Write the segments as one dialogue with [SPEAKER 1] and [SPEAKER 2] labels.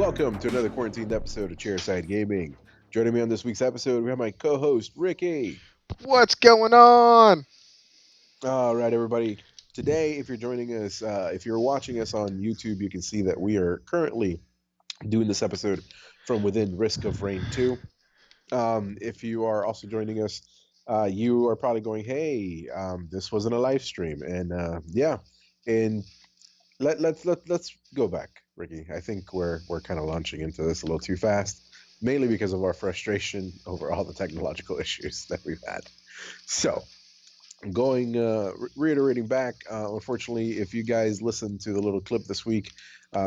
[SPEAKER 1] welcome to another quarantined episode of Chairside Gaming. Joining me on this week's episode, we have my co-host Ricky.
[SPEAKER 2] What's going on?
[SPEAKER 1] All right, everybody. Today, if you're joining us, if you're watching us on YouTube, you can see that we are currently doing this episode from within Risk of Rain 2. If you are also joining us, you are probably going, "Hey, this wasn't a live stream," and yeah, and let's go back, Ricky. I think we're kind of launching into this a little too fast, mainly because of our frustration over all the technological issues that we've had. So, going reiterating back, unfortunately, if you guys listened to the little clip this week,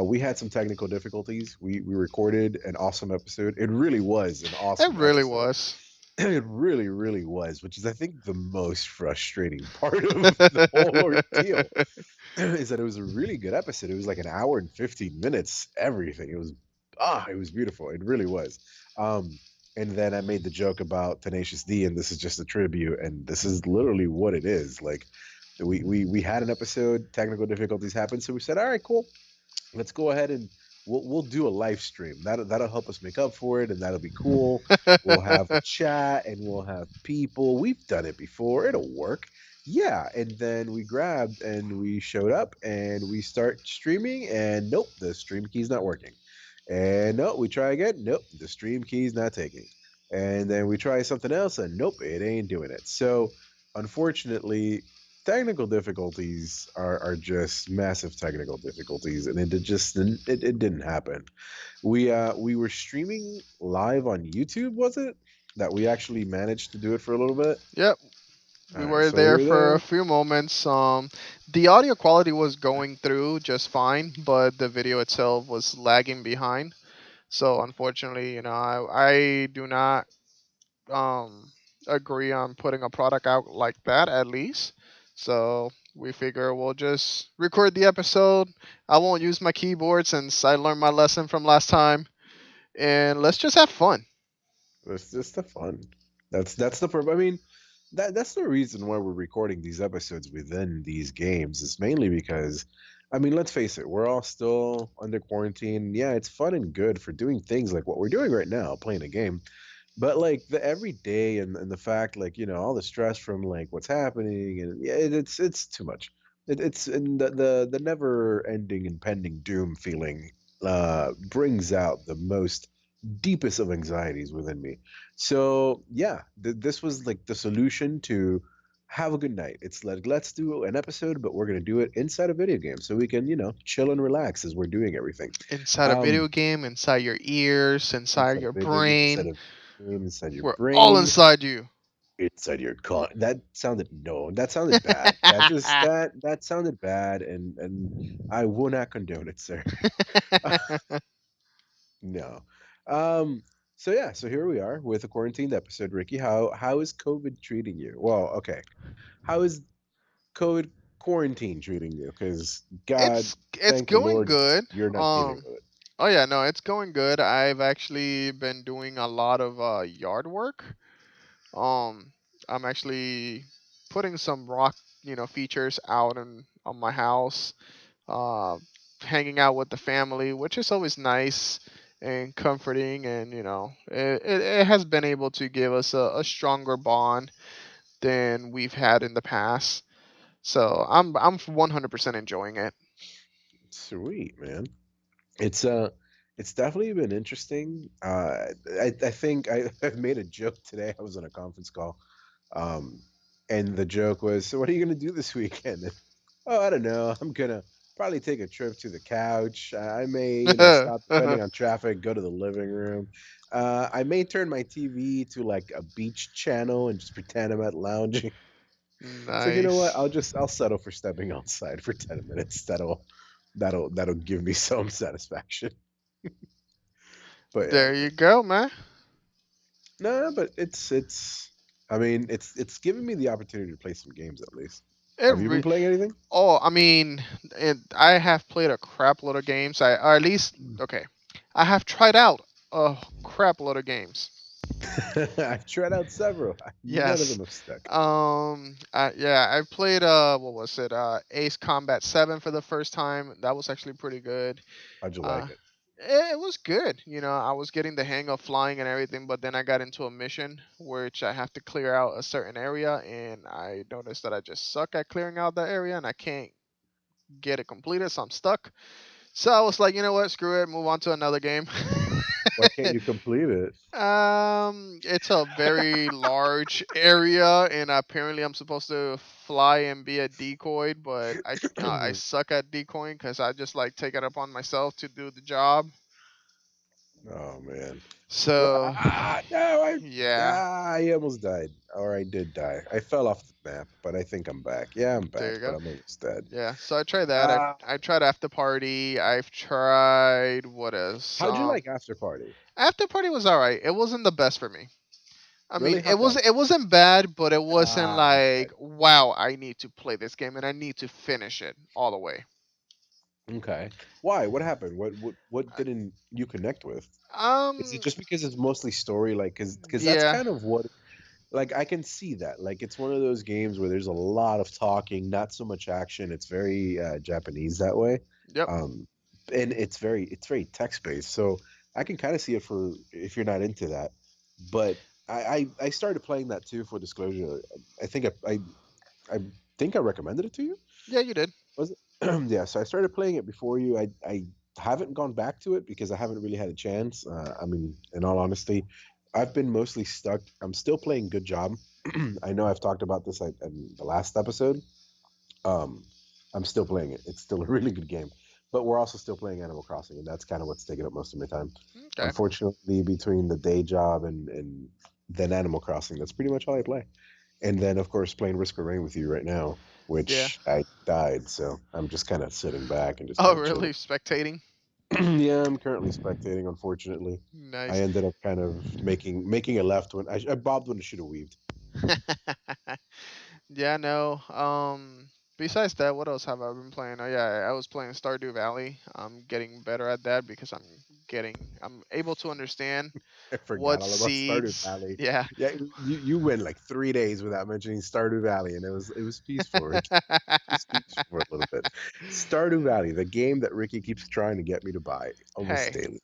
[SPEAKER 1] we had some technical difficulties. We recorded an awesome episode. It really was an
[SPEAKER 2] It
[SPEAKER 1] awesome
[SPEAKER 2] really
[SPEAKER 1] episode.
[SPEAKER 2] was.
[SPEAKER 1] It really was, which is I think the most frustrating part of the whole ordeal is that it was a really good episode. It was like an hour and 15 minutes, everything. It was beautiful. It really was. Um, and then I made the joke about Tenacious D, and this is just a tribute, and this is literally what it is. Like we had an episode, technical difficulties happened, so we said, all right, cool, let's go ahead and we'll do a live stream. That'll help us make up for it, and that'll be cool. We'll have a chat and we'll have people. We've done it before. It'll work. Yeah, and then we grabbed and we showed up and we start streaming, and nope, the stream key's not working. And no, we try again. Nope, the stream key's not taking. And then we try something else, and nope, it ain't doing it. So, unfortunately, technical difficulties are just massive technical difficulties, and it didn't happen. We were streaming live on YouTube, was it? That we actually managed to do it for a little bit.
[SPEAKER 2] Yep,
[SPEAKER 1] All
[SPEAKER 2] we
[SPEAKER 1] right,
[SPEAKER 2] were
[SPEAKER 1] so we
[SPEAKER 2] there
[SPEAKER 1] were
[SPEAKER 2] for a
[SPEAKER 1] there.
[SPEAKER 2] few moments. The audio quality was going through just fine, but the video itself was lagging behind. So unfortunately, I do not um agree on putting a product out like that at least. So we figure we'll just record the episode. I won't use my keyboard since I learned my lesson from last time, and let's just have fun.
[SPEAKER 1] It's just the fun. That's the purpose. I mean, that's the reason why we're recording these episodes within these games. Is mainly because, I mean, let's face it, we're all still under quarantine. Yeah, it's fun and good for doing things like what we're doing right now, playing a game. But like the everyday and the fact, like all the stress from like what's happening, and yeah, it's too much. It's and the never ending impending doom feeling brings out the most deepest of anxieties within me. So yeah, this was like the solution to have a good night. It's like let's do an episode, but we're gonna do it inside a video game so we can chill and relax as we're doing everything.
[SPEAKER 2] Inside a
[SPEAKER 1] Um,
[SPEAKER 2] video game, inside your ears, inside
[SPEAKER 1] inside
[SPEAKER 2] your
[SPEAKER 1] a video game,
[SPEAKER 2] brain.
[SPEAKER 1] inside your
[SPEAKER 2] We're all
[SPEAKER 1] brain,
[SPEAKER 2] inside you.
[SPEAKER 1] inside your con. That sounded no, that sounded bad. That sounded bad, and I will not condone it, sir. No. Um, so yeah, so here we are with a quarantined episode, Ricky. How is COVID treating you? Well, okay. How is COVID quarantine treating you? Because God,
[SPEAKER 2] it's
[SPEAKER 1] thank the
[SPEAKER 2] going
[SPEAKER 1] Lord,
[SPEAKER 2] good.
[SPEAKER 1] you're not dealing
[SPEAKER 2] Um
[SPEAKER 1] with it.
[SPEAKER 2] oh yeah, no, it's going good. I've actually been doing a lot of yard work. Um I'm actually putting some rock, features out on my house. Uh hanging out with the family, which is always nice and comforting, and it has been able to give us a stronger bond than we've had in the past. So I'm 100% enjoying it.
[SPEAKER 1] Sweet, man. It's it's definitely been interesting. I think I made a joke today. I was on a conference call, um, and the joke was, "So what are you gonna do this weekend?" Oh, I don't know. I'm gonna probably take a trip to the couch. I may, stop depending on traffic, go to the living room. I may turn my TV to like a beach channel and just pretend I'm at lounging. It's like, you know what?
[SPEAKER 2] Nice.
[SPEAKER 1] I'll settle for stepping outside for 10 minutes. That'll give me some satisfaction. But yeah,
[SPEAKER 2] There you go, man.
[SPEAKER 1] no, but it's. I mean, it's given me the opportunity to play some games at least.
[SPEAKER 2] It
[SPEAKER 1] Have you been
[SPEAKER 2] re-
[SPEAKER 1] playing anything?
[SPEAKER 2] oh, I mean, I have played a crap load of games. Or at least, okay, I have tried out a crap load of games.
[SPEAKER 1] I've tried out several. None of
[SPEAKER 2] Yes.
[SPEAKER 1] them have stuck.
[SPEAKER 2] Yeah, I played what was it? Ace Combat 7 for the first time. That was actually pretty good.
[SPEAKER 1] How'd you
[SPEAKER 2] Uh,
[SPEAKER 1] like it?
[SPEAKER 2] It was good. I was getting the hang of flying and everything, but then I got into a mission which I have to clear out a certain area, and I noticed that I just suck at clearing out that area, and I can't get it completed, so I'm stuck. So I was like, you know what, screw it, move on to another game.
[SPEAKER 1] Why can't you complete it?
[SPEAKER 2] It's a very large area, and apparently I'm supposed to fly and be a decoy, but I suck at decoying because I just like take it upon myself to do the job.
[SPEAKER 1] Oh man. Well,
[SPEAKER 2] So,
[SPEAKER 1] no,
[SPEAKER 2] yeah,
[SPEAKER 1] I almost died, or I did die. I fell off the map, but I think I'm back. Yeah, I'm
[SPEAKER 2] there
[SPEAKER 1] back,
[SPEAKER 2] you
[SPEAKER 1] but
[SPEAKER 2] go.
[SPEAKER 1] I'm almost dead.
[SPEAKER 2] Yeah, so I tried that. I
[SPEAKER 1] Uh,
[SPEAKER 2] I tried After Party. I've tried what else?
[SPEAKER 1] how'd you like After Party?
[SPEAKER 2] After Party was all right. It wasn't the best for me. I mean,
[SPEAKER 1] Really? How come?
[SPEAKER 2] it wasn't bad, but it wasn't
[SPEAKER 1] Okay.
[SPEAKER 2] like, wow, I need to play this game and I need to finish it all the way.
[SPEAKER 1] Okay. Why? What happened? What
[SPEAKER 2] Uh,
[SPEAKER 1] didn't you connect with? Is it
[SPEAKER 2] Um,
[SPEAKER 1] just because it's mostly story, like, because that's
[SPEAKER 2] yeah,
[SPEAKER 1] kind of what, like, I can see that. Like, it's one of those games where there's a lot of talking, not so much action. It's very Japanese that way.
[SPEAKER 2] yep,
[SPEAKER 1] Um, and it's very text based. So I can kind of see it for if you're not into that. But I started playing that too, for disclosure. I think I think I recommended it to you.
[SPEAKER 2] yeah, you did.
[SPEAKER 1] Was it? Yeah, so I started playing it before you. I haven't gone back to it because I haven't really had a chance. I mean, in all honesty, I've been mostly stuck. I'm still playing Good Job. I know I've talked about this in the last episode. Um, I'm still playing it. It's still a really good game, but we're also still playing Animal Crossing, and that's kind of what's taking up most of my time.
[SPEAKER 2] Okay,
[SPEAKER 1] Unfortunately, between the day job and then Animal Crossing, that's pretty much all I play. And then, of course, playing Risk of Rain with you right now,
[SPEAKER 2] yeah.
[SPEAKER 1] which I died, so I'm just kind of sitting back and just
[SPEAKER 2] Oh,
[SPEAKER 1] kind of chilling.
[SPEAKER 2] really? Spectating?
[SPEAKER 1] Yeah, I'm currently spectating. Unfortunately, I
[SPEAKER 2] Nice.
[SPEAKER 1] ended up kind of making a left when I bobbed when I should have weaved.
[SPEAKER 2] Yeah, no. Besides that, what else have I been playing? Oh yeah, I was playing Stardew Valley. I'm getting better at that because I'm able to understand
[SPEAKER 1] I
[SPEAKER 2] what
[SPEAKER 1] forgot all about Stardew
[SPEAKER 2] seeds.
[SPEAKER 1] Valley.
[SPEAKER 2] Yeah.
[SPEAKER 1] Yeah, you went like 3 days without mentioning Stardew Valley, and it was peaceful, Ricky. It was peaceful for a little bit. Stardew Valley, the game that Ricky keeps trying to get me to buy almost
[SPEAKER 2] Hey,
[SPEAKER 1] daily.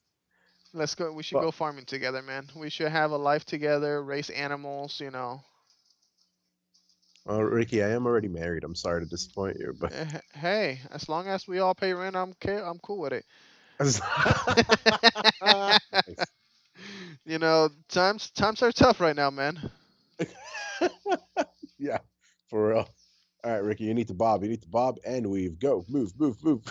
[SPEAKER 2] let's go. We should
[SPEAKER 1] Well,
[SPEAKER 2] go farming together, man. We should have a life together, raise animals.
[SPEAKER 1] Ricky, I am already married. I'm sorry to disappoint you, but
[SPEAKER 2] Hey, as long as we all pay rent, I'm cool with it.
[SPEAKER 1] nice.
[SPEAKER 2] Times are tough right now, man.
[SPEAKER 1] Yeah, for real. All right, Ricky, you need to bob. You need to bob and weave. Go, move, move, move.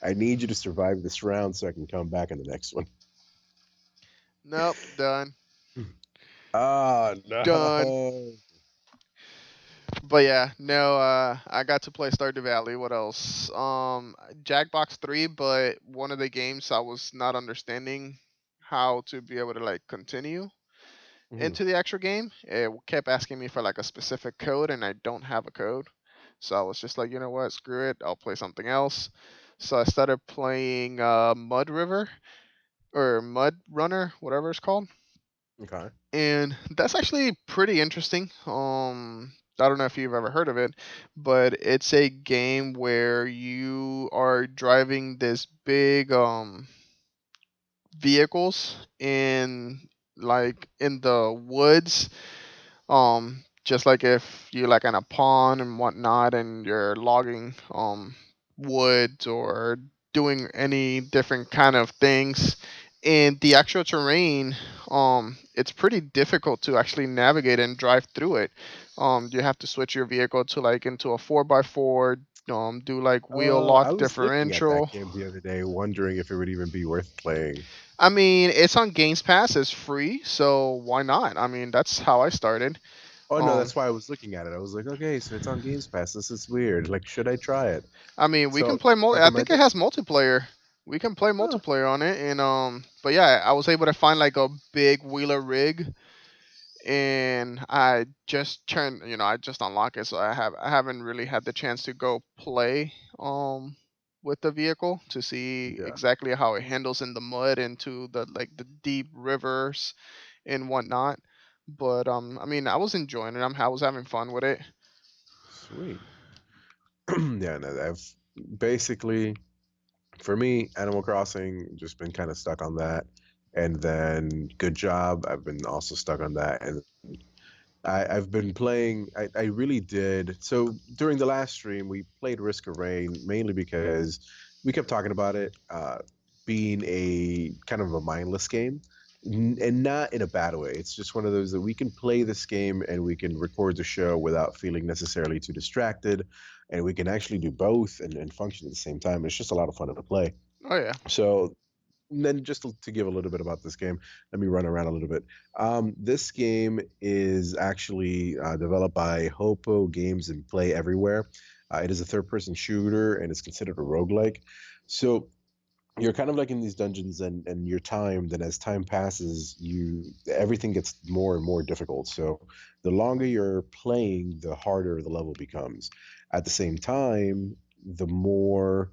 [SPEAKER 1] I need you to survive this round so I can come back in the next one.
[SPEAKER 2] Nope, done.
[SPEAKER 1] Oh
[SPEAKER 2] Done.
[SPEAKER 1] no.
[SPEAKER 2] But yeah, no, I got to play Stardew Valley. What else? Jackbox 3, but one of the games I was not understanding how to be able to like continue
[SPEAKER 1] Mhm.
[SPEAKER 2] into the actual game. It kept asking me for like a specific code, and I don't have a code. So I was just like, you know what, screw it, I'll play something else. So I started playing Mud River or Mud Runner, whatever it's called,
[SPEAKER 1] Okay.
[SPEAKER 2] and that's actually pretty interesting. I don't know if you've ever heard of it, but it's a game where you are driving this big vehicles in the woods, just like if you're like in a pond and whatnot and you're logging woods or doing any different kind of things. And the actual terrain, it's pretty difficult to actually navigate and drive through it. You have to switch your vehicle to like into a 4x4, do like wheel
[SPEAKER 1] I
[SPEAKER 2] lock
[SPEAKER 1] was looking at that
[SPEAKER 2] differential.
[SPEAKER 1] game the other day, wondering if it would even be worth playing.
[SPEAKER 2] I mean, it's on Games Pass, it's free, so why not? I mean, that's how I started.
[SPEAKER 1] Oh no,
[SPEAKER 2] Um,
[SPEAKER 1] that's why I was looking at it. I was like, okay, so it's on Games Pass. This is weird. Like, should I try it?
[SPEAKER 2] I mean, we can
[SPEAKER 1] So,
[SPEAKER 2] play I think it
[SPEAKER 1] recommended?
[SPEAKER 2] has multiplayer. We can play
[SPEAKER 1] Huh.
[SPEAKER 2] multiplayer on it, and but yeah, I was able to find like a big wheeler rig, and I just I just unlocked it, so I haven't really had the chance to go play with the vehicle to see
[SPEAKER 1] Yeah.
[SPEAKER 2] exactly how it handles in the mud into the like the deep rivers and whatnot. But I mean, I was enjoying it. I was having fun with it.
[SPEAKER 1] Sweet. Yeah, no, I've basically For me, Animal Crossing, just been kind of stuck on that. And then Good Job, I've been also stuck on that. And then I've been playing, I really did. So during the last stream, we played Risk of Rain mainly because we kept talking about it being a kind of a mindless game. And not in a bad way. It's just one of those that we can play this game and we can record the show without feeling necessarily too distracted. And we can actually do both and function at the same time. It's just a lot of fun to play.
[SPEAKER 2] Oh yeah.
[SPEAKER 1] So and then just to give a little bit about this game, let me run around a little bit. This game is actually developed by Hopo Games and Play Everywhere. It is a third-person shooter and it's considered a roguelike. So you're kind of like in these dungeons and you're timed, and as time passes you everything gets more and more difficult. So the longer you're playing, the harder the level becomes. At the same time, the more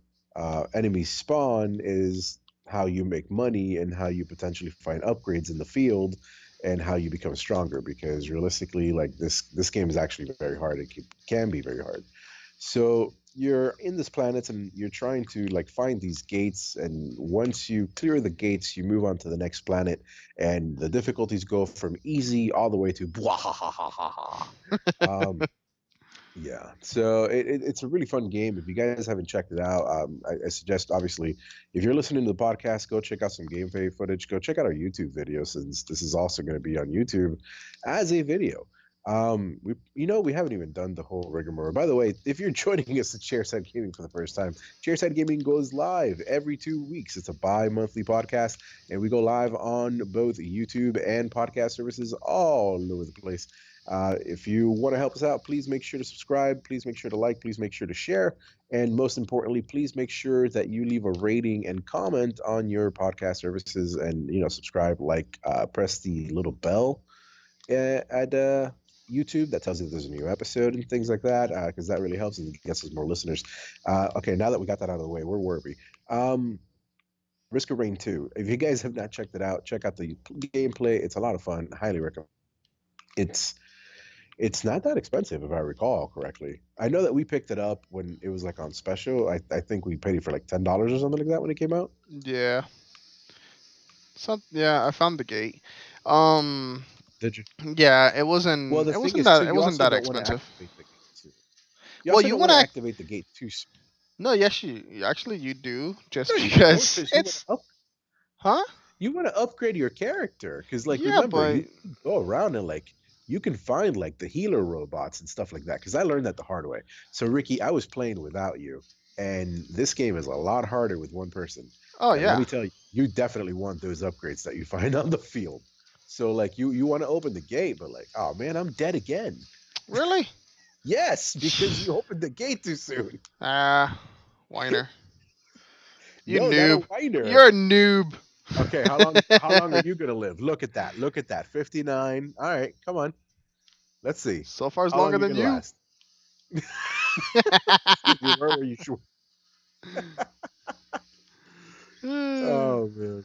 [SPEAKER 1] enemies spawn is how you make money and how you potentially find upgrades in the field and how you become stronger, because realistically, like this game is actually very hard. Can be very hard. So you're in this planet and you're trying to like find these gates, and once you clear the gates, you move on to the next planet, and the difficulties go from easy all the way to blah. Yeah, so it's a really fun game. If you guys haven't checked it out, I suggest, obviously, if you're listening to the podcast, go check out some gameplay footage. Go check out our YouTube video, since this is also going to be on YouTube as a video. We haven't even done the whole rigmarole. By the way, if you're joining us at Chairside Gaming for the first time, Chairside Gaming goes live every 2 weeks. It's a bi-monthly podcast, and we go live on both YouTube and podcast services all over the place. If you want to help us out, please make sure to subscribe. Please make sure to like. Please make sure to share. And most importantly, please make sure that you leave a rating and comment on your podcast services, and subscribe, like, press the little bell at YouTube that tells you there's a new episode and things like that, because that really helps and gets us more listeners. Okay, now that we got that out of the way, where were we? Risk of Rain 2. If you guys have not checked it out, check out the gameplay. It's a lot of fun. Highly recommend. It's it's not that expensive, if I recall correctly. I know that we picked it up when it was like on special. I think we paid it for like $10 or something like that when it came out.
[SPEAKER 2] Yeah. Yeah, I found the gate. Um
[SPEAKER 1] Did you?
[SPEAKER 2] yeah,
[SPEAKER 1] Well, the
[SPEAKER 2] it
[SPEAKER 1] thing
[SPEAKER 2] wasn't
[SPEAKER 1] is, too,
[SPEAKER 2] that
[SPEAKER 1] you also
[SPEAKER 2] that
[SPEAKER 1] don't want to
[SPEAKER 2] expensive.
[SPEAKER 1] activate the gate too. You
[SPEAKER 2] Well,
[SPEAKER 1] also
[SPEAKER 2] you
[SPEAKER 1] don't
[SPEAKER 2] want
[SPEAKER 1] want to
[SPEAKER 2] to
[SPEAKER 1] activate the gate too soon.
[SPEAKER 2] No, yes actually you do
[SPEAKER 1] No,
[SPEAKER 2] just
[SPEAKER 1] you don't,
[SPEAKER 2] because
[SPEAKER 1] because
[SPEAKER 2] it's huh?
[SPEAKER 1] you want to upgrade your character. Because, like,
[SPEAKER 2] Yeah,
[SPEAKER 1] remember,
[SPEAKER 2] but
[SPEAKER 1] you can go around and like you can find like the healer robots and stuff like that. Because I learned that the hard way. So, Ricky, I was playing without you, and this game is a lot harder with one person.
[SPEAKER 2] oh
[SPEAKER 1] And let
[SPEAKER 2] yeah.
[SPEAKER 1] me tell you, you definitely want those upgrades that you find on the field. So, like, you want to open the gate, but like, oh man, I'm dead again.
[SPEAKER 2] Really?
[SPEAKER 1] Yes, because you opened the gate too soon.
[SPEAKER 2] Ah, whiner. You
[SPEAKER 1] No, not a
[SPEAKER 2] noob.
[SPEAKER 1] whiner.
[SPEAKER 2] You're a noob.
[SPEAKER 1] Okay, how long are you gonna live? Look at that. Look at that. 59. All right, come on. Let's see.
[SPEAKER 2] So far, it's
[SPEAKER 1] How long
[SPEAKER 2] longer
[SPEAKER 1] are you
[SPEAKER 2] than
[SPEAKER 1] gonna
[SPEAKER 2] you.
[SPEAKER 1] last? You were you sure? Oh man.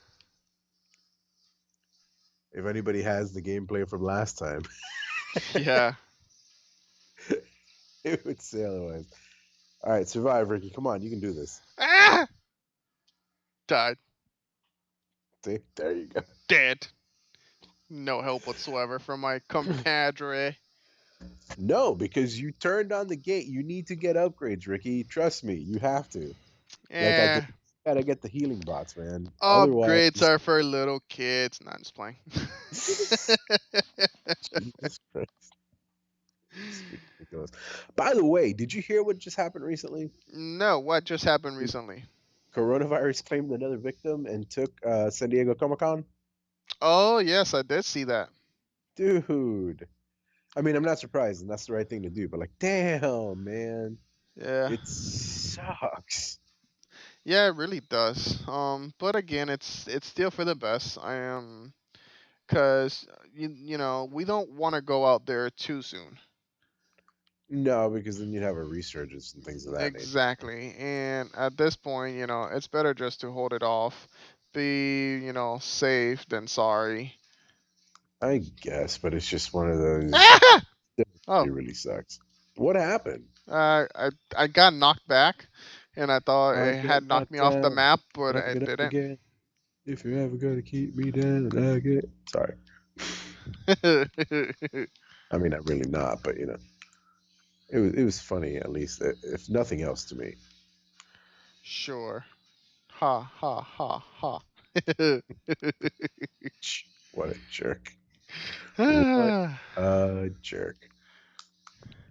[SPEAKER 1] If anybody has the gameplay from last time,
[SPEAKER 2] yeah.
[SPEAKER 1] it would say otherwise. All right, survive, Ricky. Come on, you can do this.
[SPEAKER 2] Ah! Died.
[SPEAKER 1] See, there you go.
[SPEAKER 2] Dead. No help whatsoever from my compadre.
[SPEAKER 1] No, because you turned on the gate. You need to get upgrades, Ricky. Trust me, you have to. Like I
[SPEAKER 2] Eh.
[SPEAKER 1] did. Gotta get the healing bots, man.
[SPEAKER 2] Upgrades
[SPEAKER 1] Otherwise,
[SPEAKER 2] are for little kids. Not just playing.
[SPEAKER 1] Jesus Christ, it's ridiculous. By the way, did you hear what just happened recently?
[SPEAKER 2] no, what just happened recently?
[SPEAKER 1] Coronavirus claimed another victim and took San Diego Comic Con.
[SPEAKER 2] Oh yes, I did see that.
[SPEAKER 1] Dude, I mean, I'm not surprised, and that's the right thing to do. But like, damn, man,
[SPEAKER 2] Yeah.
[SPEAKER 1] it sucks.
[SPEAKER 2] Yeah, it really does. But again, it's still for the best. I am, cause we don't want to go out there too soon.
[SPEAKER 1] No, because then you'd have a resurgence and things of that nature.
[SPEAKER 2] Exactly. And at this point, it's better just to hold it off. Be, safe than sorry.
[SPEAKER 1] I guess, but it's just one of those.
[SPEAKER 2] Ah!
[SPEAKER 1] It
[SPEAKER 2] Oh,
[SPEAKER 1] really sucks. What happened?
[SPEAKER 2] I got knocked back. and I thought
[SPEAKER 1] I'll
[SPEAKER 2] it
[SPEAKER 1] get
[SPEAKER 2] had knocked
[SPEAKER 1] knocked
[SPEAKER 2] me off the
[SPEAKER 1] down,
[SPEAKER 2] map, but
[SPEAKER 1] never
[SPEAKER 2] it
[SPEAKER 1] get up
[SPEAKER 2] didn't.
[SPEAKER 1] again. If you're ever gonna keep me down, I'll get. Sorry, I mean, I'm really not, but it was funny at least, if nothing else to me.
[SPEAKER 2] Sure. Ha ha ha ha.
[SPEAKER 1] What a jerk! What
[SPEAKER 2] Ah,
[SPEAKER 1] a jerk!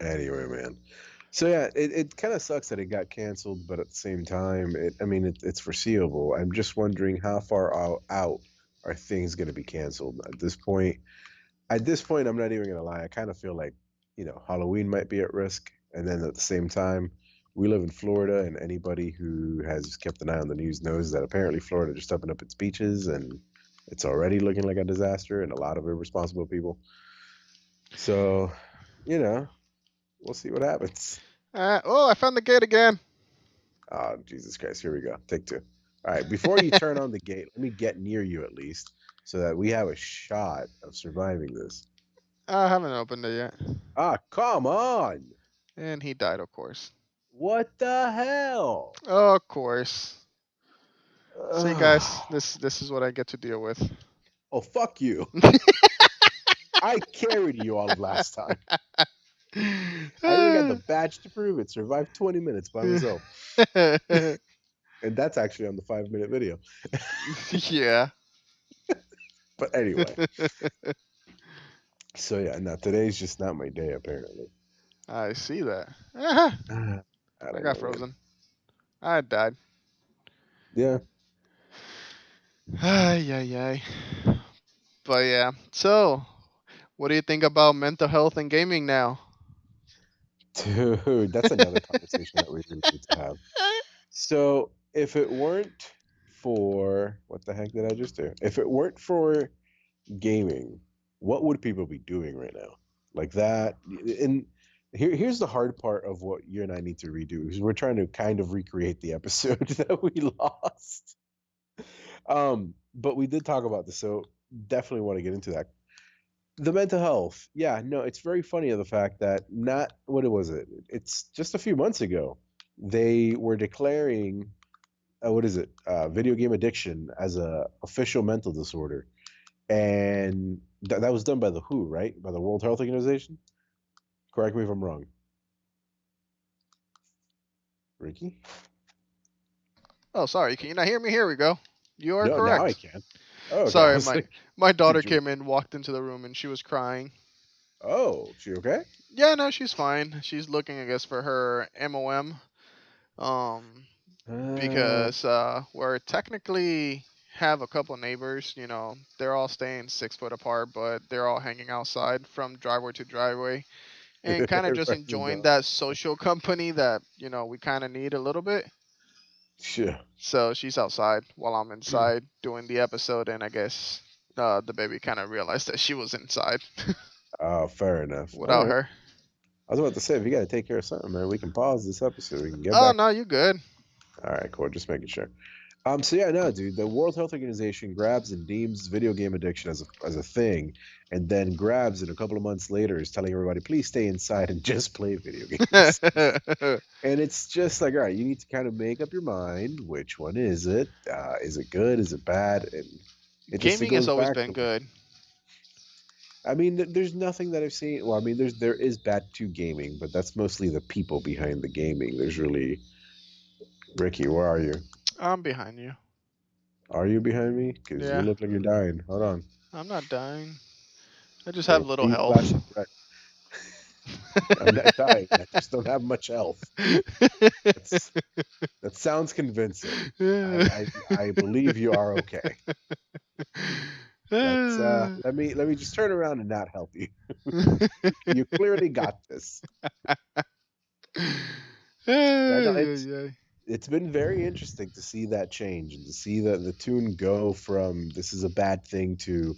[SPEAKER 1] Anyway, man. So yeah, it kind of sucks that it got canceled, but at the same time, I mean, it's foreseeable. I'm just wondering how far out are things going to be canceled at this point. At this point, I'm not even going to lie. I kind of feel like, Halloween might be at risk. And then at the same time, we live in Florida, and anybody who has kept an eye on the news knows that apparently Florida just opened up its beaches, and it's already looking like a disaster, and a lot of irresponsible people. So, you know, we'll see what happens.
[SPEAKER 2] oh, I found the gate again.
[SPEAKER 1] Oh, Jesus Christ. Here we go. Take two. All right. Before you turn on the gate, let me get near you at least so that we have a shot of surviving this.
[SPEAKER 2] I haven't opened it yet.
[SPEAKER 1] Ah, come on.
[SPEAKER 2] And he died, of course.
[SPEAKER 1] What the hell?
[SPEAKER 2] Of course. See, guys,
[SPEAKER 1] Ugh.
[SPEAKER 2] this is what I get to deal with.
[SPEAKER 1] Oh, fuck you. I carried you all of last time. I even got the badge to prove it. Survived 20 minutes by myself. And that's actually on the 5-minute video.
[SPEAKER 2] Yeah.
[SPEAKER 1] But anyway. So yeah, no, today's just not my day, apparently.
[SPEAKER 2] I see that. Ah,
[SPEAKER 1] I
[SPEAKER 2] I
[SPEAKER 1] don't
[SPEAKER 2] got
[SPEAKER 1] know, man.
[SPEAKER 2] frozen. I died.
[SPEAKER 1] Yeah.
[SPEAKER 2] Ay, ay, ay. But yeah. So, what do you think about mental health and gaming now?
[SPEAKER 1] Dude, that's another conversation that we really need to have. So, if it weren't for what the heck did I just do? If it weren't for gaming, what would people be doing right now? Like that. And here's the hard part of what you and I need to redo because we're trying to kind of recreate the episode that we lost. But we did talk about this, so definitely want to get into that. The mental health. Yeah, no, it's very funny of the fact that not what it was it. It's just a few months ago they were declaring what is it? Video game addiction as a official mental disorder, and that was done by the WHO, right? By the World Health Organization. Correct me if I'm wrong, Ricky.
[SPEAKER 2] Oh, sorry. Can you not hear me? Here we go. You are
[SPEAKER 1] No, now I
[SPEAKER 2] correct.
[SPEAKER 1] can. Oh, okay. I
[SPEAKER 2] Sorry,
[SPEAKER 1] was
[SPEAKER 2] my
[SPEAKER 1] like,
[SPEAKER 2] my daughter
[SPEAKER 1] did you?
[SPEAKER 2] came in, walked into the room, and she was crying.
[SPEAKER 1] Oh, she okay?
[SPEAKER 2] Yeah, no, she's fine. She's looking, I guess, for her MOM. Um,
[SPEAKER 1] Uh,
[SPEAKER 2] because we're technically have a couple neighbors. They're all staying 6 foot apart, but they're all hanging outside from driveway to driveway, and kind of just
[SPEAKER 1] Everybody's
[SPEAKER 2] enjoying
[SPEAKER 1] enjoying.
[SPEAKER 2] that social company that we kind of need a little bit.
[SPEAKER 1] Sure.
[SPEAKER 2] So she's outside while I'm inside doing the episode, and I guess the baby kind of realized that she was inside
[SPEAKER 1] Oh, fair enough. All
[SPEAKER 2] without
[SPEAKER 1] right.
[SPEAKER 2] her.
[SPEAKER 1] I was about to say, if you got to take care of something, man, we can pause this episode. We can get
[SPEAKER 2] Oh
[SPEAKER 1] back.
[SPEAKER 2] no, you good?
[SPEAKER 1] All right, cool. Just making sure. So yeah, no, dude. The World Health Organization grabs and deems video game addiction as a thing, and then grabs and a couple of months later is telling everybody, please stay inside and just play video games. And it's just like, all right, you need to kind of make up your mind. Which one is it? Is it good? Is it bad? And it
[SPEAKER 2] Gaming has
[SPEAKER 1] goes
[SPEAKER 2] always
[SPEAKER 1] back
[SPEAKER 2] been
[SPEAKER 1] to,
[SPEAKER 2] good.
[SPEAKER 1] I mean, there's nothing that I've seen. Well, I mean, there is bad to gaming, but that's mostly the people behind the gaming. There's really Ricky. Where are you?
[SPEAKER 2] I'm behind you.
[SPEAKER 1] Are you behind me? Because you
[SPEAKER 2] Yeah,
[SPEAKER 1] look like you're dying. Hold on.
[SPEAKER 2] I'm not dying. I just have
[SPEAKER 1] Well, why
[SPEAKER 2] little
[SPEAKER 1] are you
[SPEAKER 2] health.
[SPEAKER 1] flashing red? I'm not dying. I just don't have much health. That's that sounds convincing. I believe you are okay. Let's let me just turn around and not help you. You clearly got this. Yeah, no,
[SPEAKER 2] Ay, ay,
[SPEAKER 1] it's
[SPEAKER 2] ay.
[SPEAKER 1] it's been very interesting to see that change and to see the tune go from this is a bad thing to,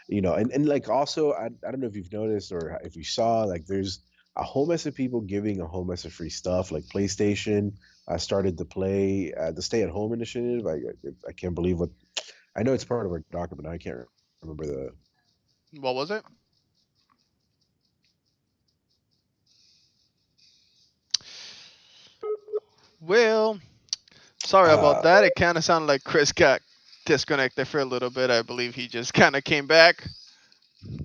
[SPEAKER 1] and like also I don't know if you've noticed or if you saw like there's a whole mess of people giving a whole mess of free stuff like PlayStation started to play the stay at home initiative. I can't believe what I know it's part of our document. I can't remember the
[SPEAKER 2] What was it? Well, Sorry about
[SPEAKER 1] Uh,
[SPEAKER 2] that. It kind of sounded like Chris got disconnected for a little bit. I believe he just kind of came back.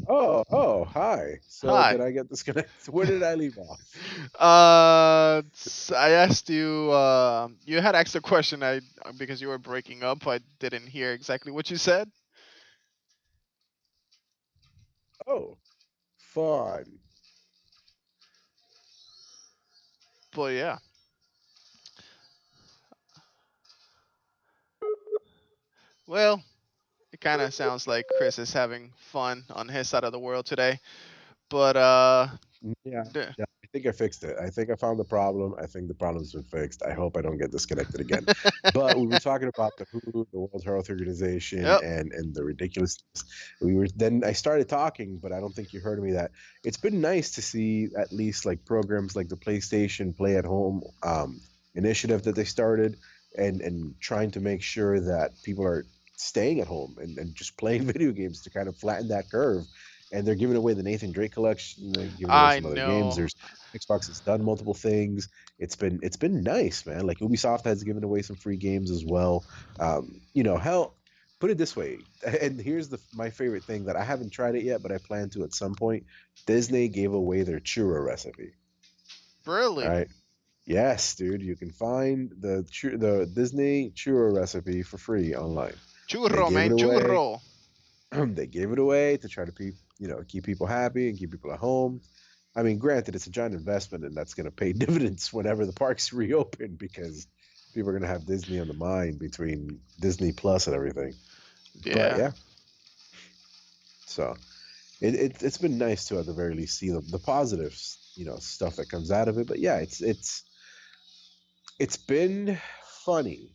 [SPEAKER 1] hi. So
[SPEAKER 2] Hi.
[SPEAKER 1] did I get disconnected? Where did I leave off?
[SPEAKER 2] I asked you. You had asked a question. I because you were breaking up. I didn't hear exactly what you said.
[SPEAKER 1] Oh, fun.
[SPEAKER 2] But yeah. Well, it kind of sounds like Chris is having fun on his side of the world today. But
[SPEAKER 1] Yeah,
[SPEAKER 2] d-
[SPEAKER 1] yeah. I think I fixed it. I think I found the problem. I think the problem's been fixed. I hope I don't get disconnected again. But we were talking about the WHO, the World Health Organization,
[SPEAKER 2] yep.
[SPEAKER 1] and the ridiculousness. We were then I started talking, but I don't think you heard me. That it's been nice to see at least like programs like the PlayStation Play at Home initiative that they started, and trying to make sure that people are staying at home and just playing video games to kind of flatten that curve. And they're giving away the Nathan Drake collection. They're giving away
[SPEAKER 2] I
[SPEAKER 1] some other games.
[SPEAKER 2] know.
[SPEAKER 1] There's Xbox has done multiple things. It's been nice, man. Like Ubisoft has given away some free games as well. Hell, put it this way. And here's the my favorite thing that I haven't tried it yet, but I plan to at some point. Disney gave away their churro recipe. All
[SPEAKER 2] Really.
[SPEAKER 1] right. Yes, dude. You can find the Disney churro recipe for free online. They
[SPEAKER 2] Churro,
[SPEAKER 1] gave it
[SPEAKER 2] man.
[SPEAKER 1] away.
[SPEAKER 2] Churro.
[SPEAKER 1] They gave it away to try to keep people happy and keep people at home. I mean, granted, it's a giant investment, and that's going to pay dividends whenever the parks reopen because people are going to have Disney on the mind between Disney Plus and everything. But
[SPEAKER 2] Yeah.
[SPEAKER 1] yeah, so it's been nice to at the very least see the positives, stuff that comes out of it. But yeah, it's been funny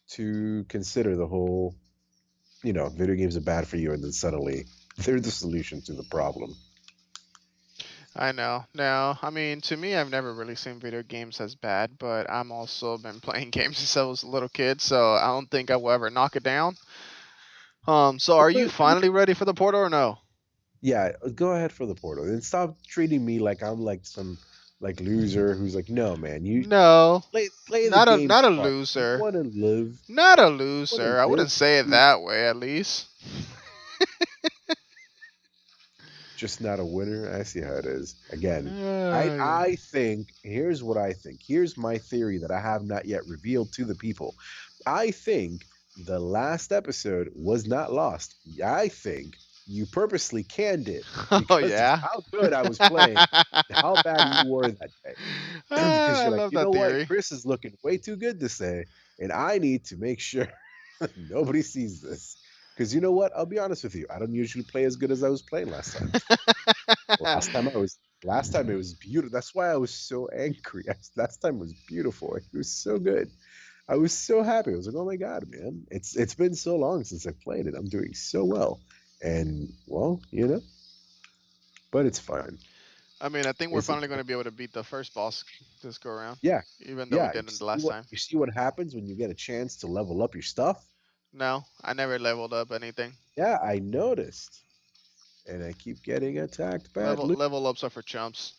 [SPEAKER 1] to consider the whole, video games are bad for you, and then suddenly they're the solution to the problem.
[SPEAKER 2] I know. Now, I mean, to me, I've never really seen video games as bad, but I'm also been playing games since I was a little kid, so I don't think I will ever knock it down. So are you
[SPEAKER 1] But
[SPEAKER 2] finally ready for the portal or no?
[SPEAKER 1] yeah, go ahead for the portal and stop treating me like I'm like some like loser who's like, no, man, you
[SPEAKER 2] No,
[SPEAKER 1] play the game's
[SPEAKER 2] not a
[SPEAKER 1] fun. You
[SPEAKER 2] loser,
[SPEAKER 1] want to live,
[SPEAKER 2] not a
[SPEAKER 1] want to
[SPEAKER 2] loser. I
[SPEAKER 1] live.
[SPEAKER 2] wouldn't say it
[SPEAKER 1] You
[SPEAKER 2] that way, at least.
[SPEAKER 1] just not a winner. I see how it is. Again, I
[SPEAKER 2] Yeah.
[SPEAKER 1] I think here's what I think. Here's my theory that I have not yet revealed to the people. I think the last episode was not lost. I think you purposely canned it
[SPEAKER 2] Oh
[SPEAKER 1] because of
[SPEAKER 2] yeah.
[SPEAKER 1] how good I was playing and how bad you were that day. Because
[SPEAKER 2] I
[SPEAKER 1] you're like,
[SPEAKER 2] love
[SPEAKER 1] you
[SPEAKER 2] that
[SPEAKER 1] know what?
[SPEAKER 2] theory.
[SPEAKER 1] Chris is looking way too good to say, and I need to make sure nobody sees this. Because you know what? I'll be honest with you. I don't usually play as good as I was playing last time. Last time it was beautiful. That's why I was so angry. Last time was beautiful. It was so good. I was so happy. I was like, oh my god, man! It's been so long since I played it. I'm doing so well, and well, but it's fine.
[SPEAKER 2] I mean, I think we're
[SPEAKER 1] Is it?
[SPEAKER 2] finally going to be able to beat the first boss this go around,
[SPEAKER 1] Yeah,
[SPEAKER 2] even though we
[SPEAKER 1] yeah. You
[SPEAKER 2] didn't the
[SPEAKER 1] see
[SPEAKER 2] last
[SPEAKER 1] what
[SPEAKER 2] time.
[SPEAKER 1] you see what happens when you get a chance to level up your stuff.
[SPEAKER 2] No, I never leveled up anything.
[SPEAKER 1] Yeah, I noticed, and I keep getting attacked badly.
[SPEAKER 2] Level ups are for chumps.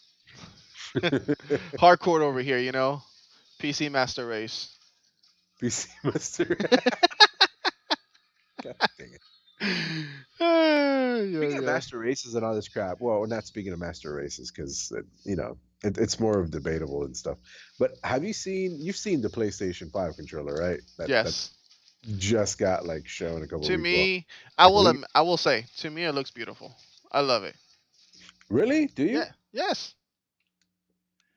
[SPEAKER 2] Hardcore over here, you know. PC Master Race.
[SPEAKER 1] PC Master. God dang it.
[SPEAKER 2] Yeah,
[SPEAKER 1] Speaking of
[SPEAKER 2] yeah.
[SPEAKER 1] master races and all this crap, well, we're not speaking of master races because it's more of debatable and stuff. But you've seen the PlayStation 5 controller, right? That
[SPEAKER 2] Yes.
[SPEAKER 1] just got like shown a couple of
[SPEAKER 2] To
[SPEAKER 1] weeks. Well,
[SPEAKER 2] me,
[SPEAKER 1] I believe.
[SPEAKER 2] I will say, to me, it looks beautiful. I love it.
[SPEAKER 1] Really? Do you?
[SPEAKER 2] Yeah. Yes.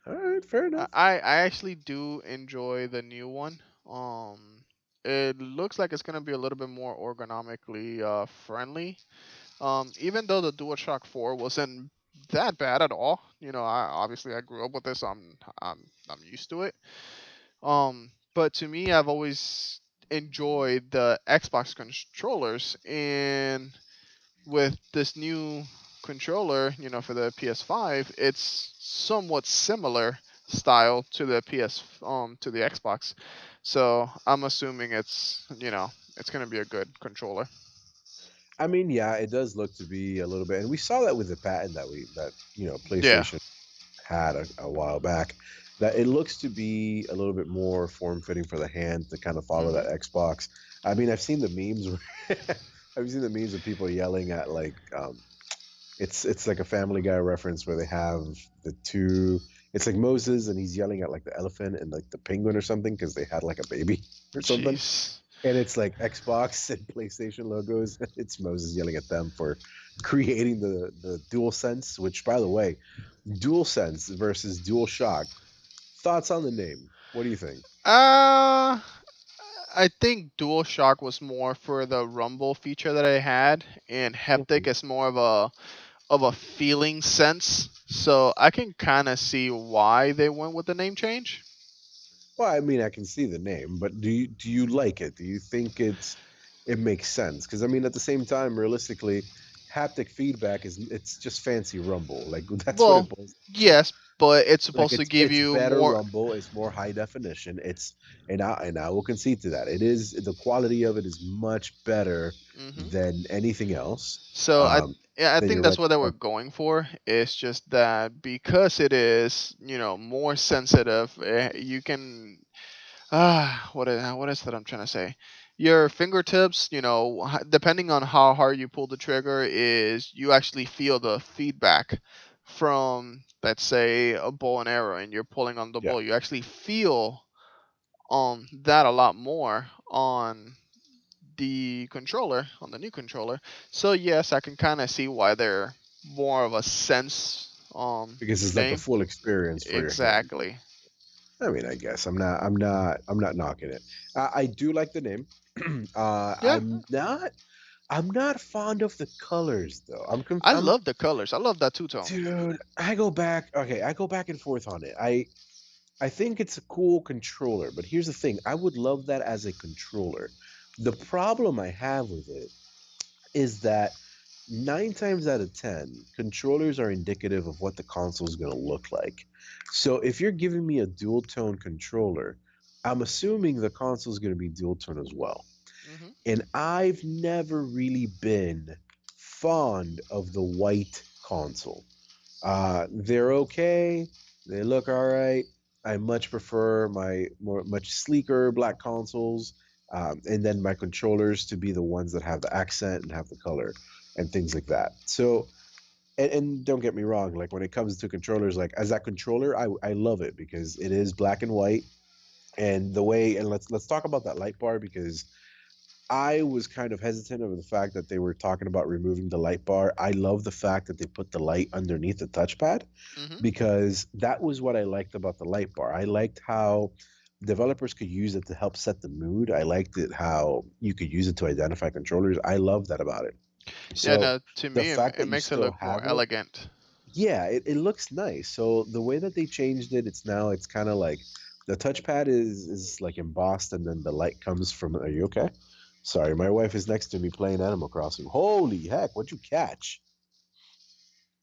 [SPEAKER 1] All right, fair enough.
[SPEAKER 2] I actually do enjoy the new one. It looks like it's gonna be a little bit more ergonomically friendly. Even though the DualShock 4 wasn't that bad at all, I grew up with this, so I'm used to it. But to me, I've always enjoyed the Xbox controllers, and with this new controller, for the PS5, it's somewhat similar style to the to the Xbox. So I'm assuming it's gonna be a good controller.
[SPEAKER 1] I mean, yeah, it does look to be a little bit, and we saw that with the patent that
[SPEAKER 2] Yeah.
[SPEAKER 1] PlayStation had a while back. that it looks to be a little bit more form fitting for the hand to kind of follow that
[SPEAKER 2] Hmm.
[SPEAKER 1] Xbox. I mean, I've seen the memes. I've seen the memes of people yelling at like it's like a Family Guy reference where they have the two. It's like Moses and he's yelling at like the elephant and like the penguin or something because they had like a baby or something.
[SPEAKER 2] Jeez.
[SPEAKER 1] And it's like Xbox and PlayStation logos. It's Moses yelling at them for creating the Dual Sense. Which, by the way, Dual Sense versus Dual Shock. Thoughts on the name? What do you think?
[SPEAKER 2] Uh, I think DualShock was more for the rumble feature that I had, and haptic
[SPEAKER 1] Mhm.
[SPEAKER 2] is more of a feeling sense. So I can kind of see why they went with the name change.
[SPEAKER 1] Well, I mean, I can see the name, but do you like it? Do you think it makes sense? Because I mean, at the same time, realistically, haptic feedback it's just fancy rumble. Like that's what it
[SPEAKER 2] Well,
[SPEAKER 1] boils down to.
[SPEAKER 2] yes, but it's
[SPEAKER 1] Like
[SPEAKER 2] supposed to give
[SPEAKER 1] it's
[SPEAKER 2] you
[SPEAKER 1] better
[SPEAKER 2] more.
[SPEAKER 1] rumble. It's more high definition. It's and I will concede to that. It is the quality of it is much better
[SPEAKER 2] Hmm.
[SPEAKER 1] than anything else.
[SPEAKER 2] So
[SPEAKER 1] Um,
[SPEAKER 2] yeah, I
[SPEAKER 1] than
[SPEAKER 2] think
[SPEAKER 1] your
[SPEAKER 2] that's
[SPEAKER 1] regular
[SPEAKER 2] what they were
[SPEAKER 1] rumble.
[SPEAKER 2] going for. It's just that because it is, more sensitive, you can what is that I'm trying to say? Your fingertips, depending on how hard you pull the trigger, is you actually feel the feedback from, let's say, a bow and arrow, and you're pulling on the
[SPEAKER 1] Yeah,
[SPEAKER 2] bow. You actually feel that a lot more on the new controller. So yes, I can kind of see why they're more of a sense
[SPEAKER 1] because it's like the
[SPEAKER 2] name.
[SPEAKER 1] full experience for your hand.
[SPEAKER 2] Exactly.
[SPEAKER 1] I mean, I guess I'm not knocking it. I do like the name.
[SPEAKER 2] Yeah,
[SPEAKER 1] I'm not fond of the colors though.
[SPEAKER 2] I love the colors. I love that two tone.
[SPEAKER 1] Dude. I go back. Okay, I go back and forth on it. I think it's a cool controller, but here's the thing: I would love that as a controller. The problem I have with it is that 9 times out of 10, controllers are indicative of what the console is going to look like. So if you're giving me a dual tone controller, I'm assuming the console is going to be dual tone as well.
[SPEAKER 2] Hmm.
[SPEAKER 1] And I've never really been fond of the white console. They're okay. They look all right. I much prefer my much sleeker black consoles, and then my controllers to be the ones that have the accent and have the color and things like that. So, and don't get me wrong, like when it comes to controllers, like as that controller, I love it because it is black and white, and the way and let's talk about that light bar because I was kind of hesitant over the fact that they were talking about removing the light bar. I love the fact that they put the light underneath the touchpad
[SPEAKER 2] Hmm.
[SPEAKER 1] because that was what I liked about the light bar. I liked how developers could use it to help set the mood. I liked it how you could use it to identify controllers. I love that about it.
[SPEAKER 2] Yeah,
[SPEAKER 1] So
[SPEAKER 2] no, to
[SPEAKER 1] the
[SPEAKER 2] me,
[SPEAKER 1] fact
[SPEAKER 2] it
[SPEAKER 1] that you
[SPEAKER 2] makes it
[SPEAKER 1] still
[SPEAKER 2] look more
[SPEAKER 1] have it,
[SPEAKER 2] elegant.
[SPEAKER 1] yeah, it looks nice. So the way that they changed it, it's kind of like the touchpad is like embossed and then the light comes from. Are you okay? Sorry, my wife is next to me playing Animal Crossing. Holy heck, what'd you catch?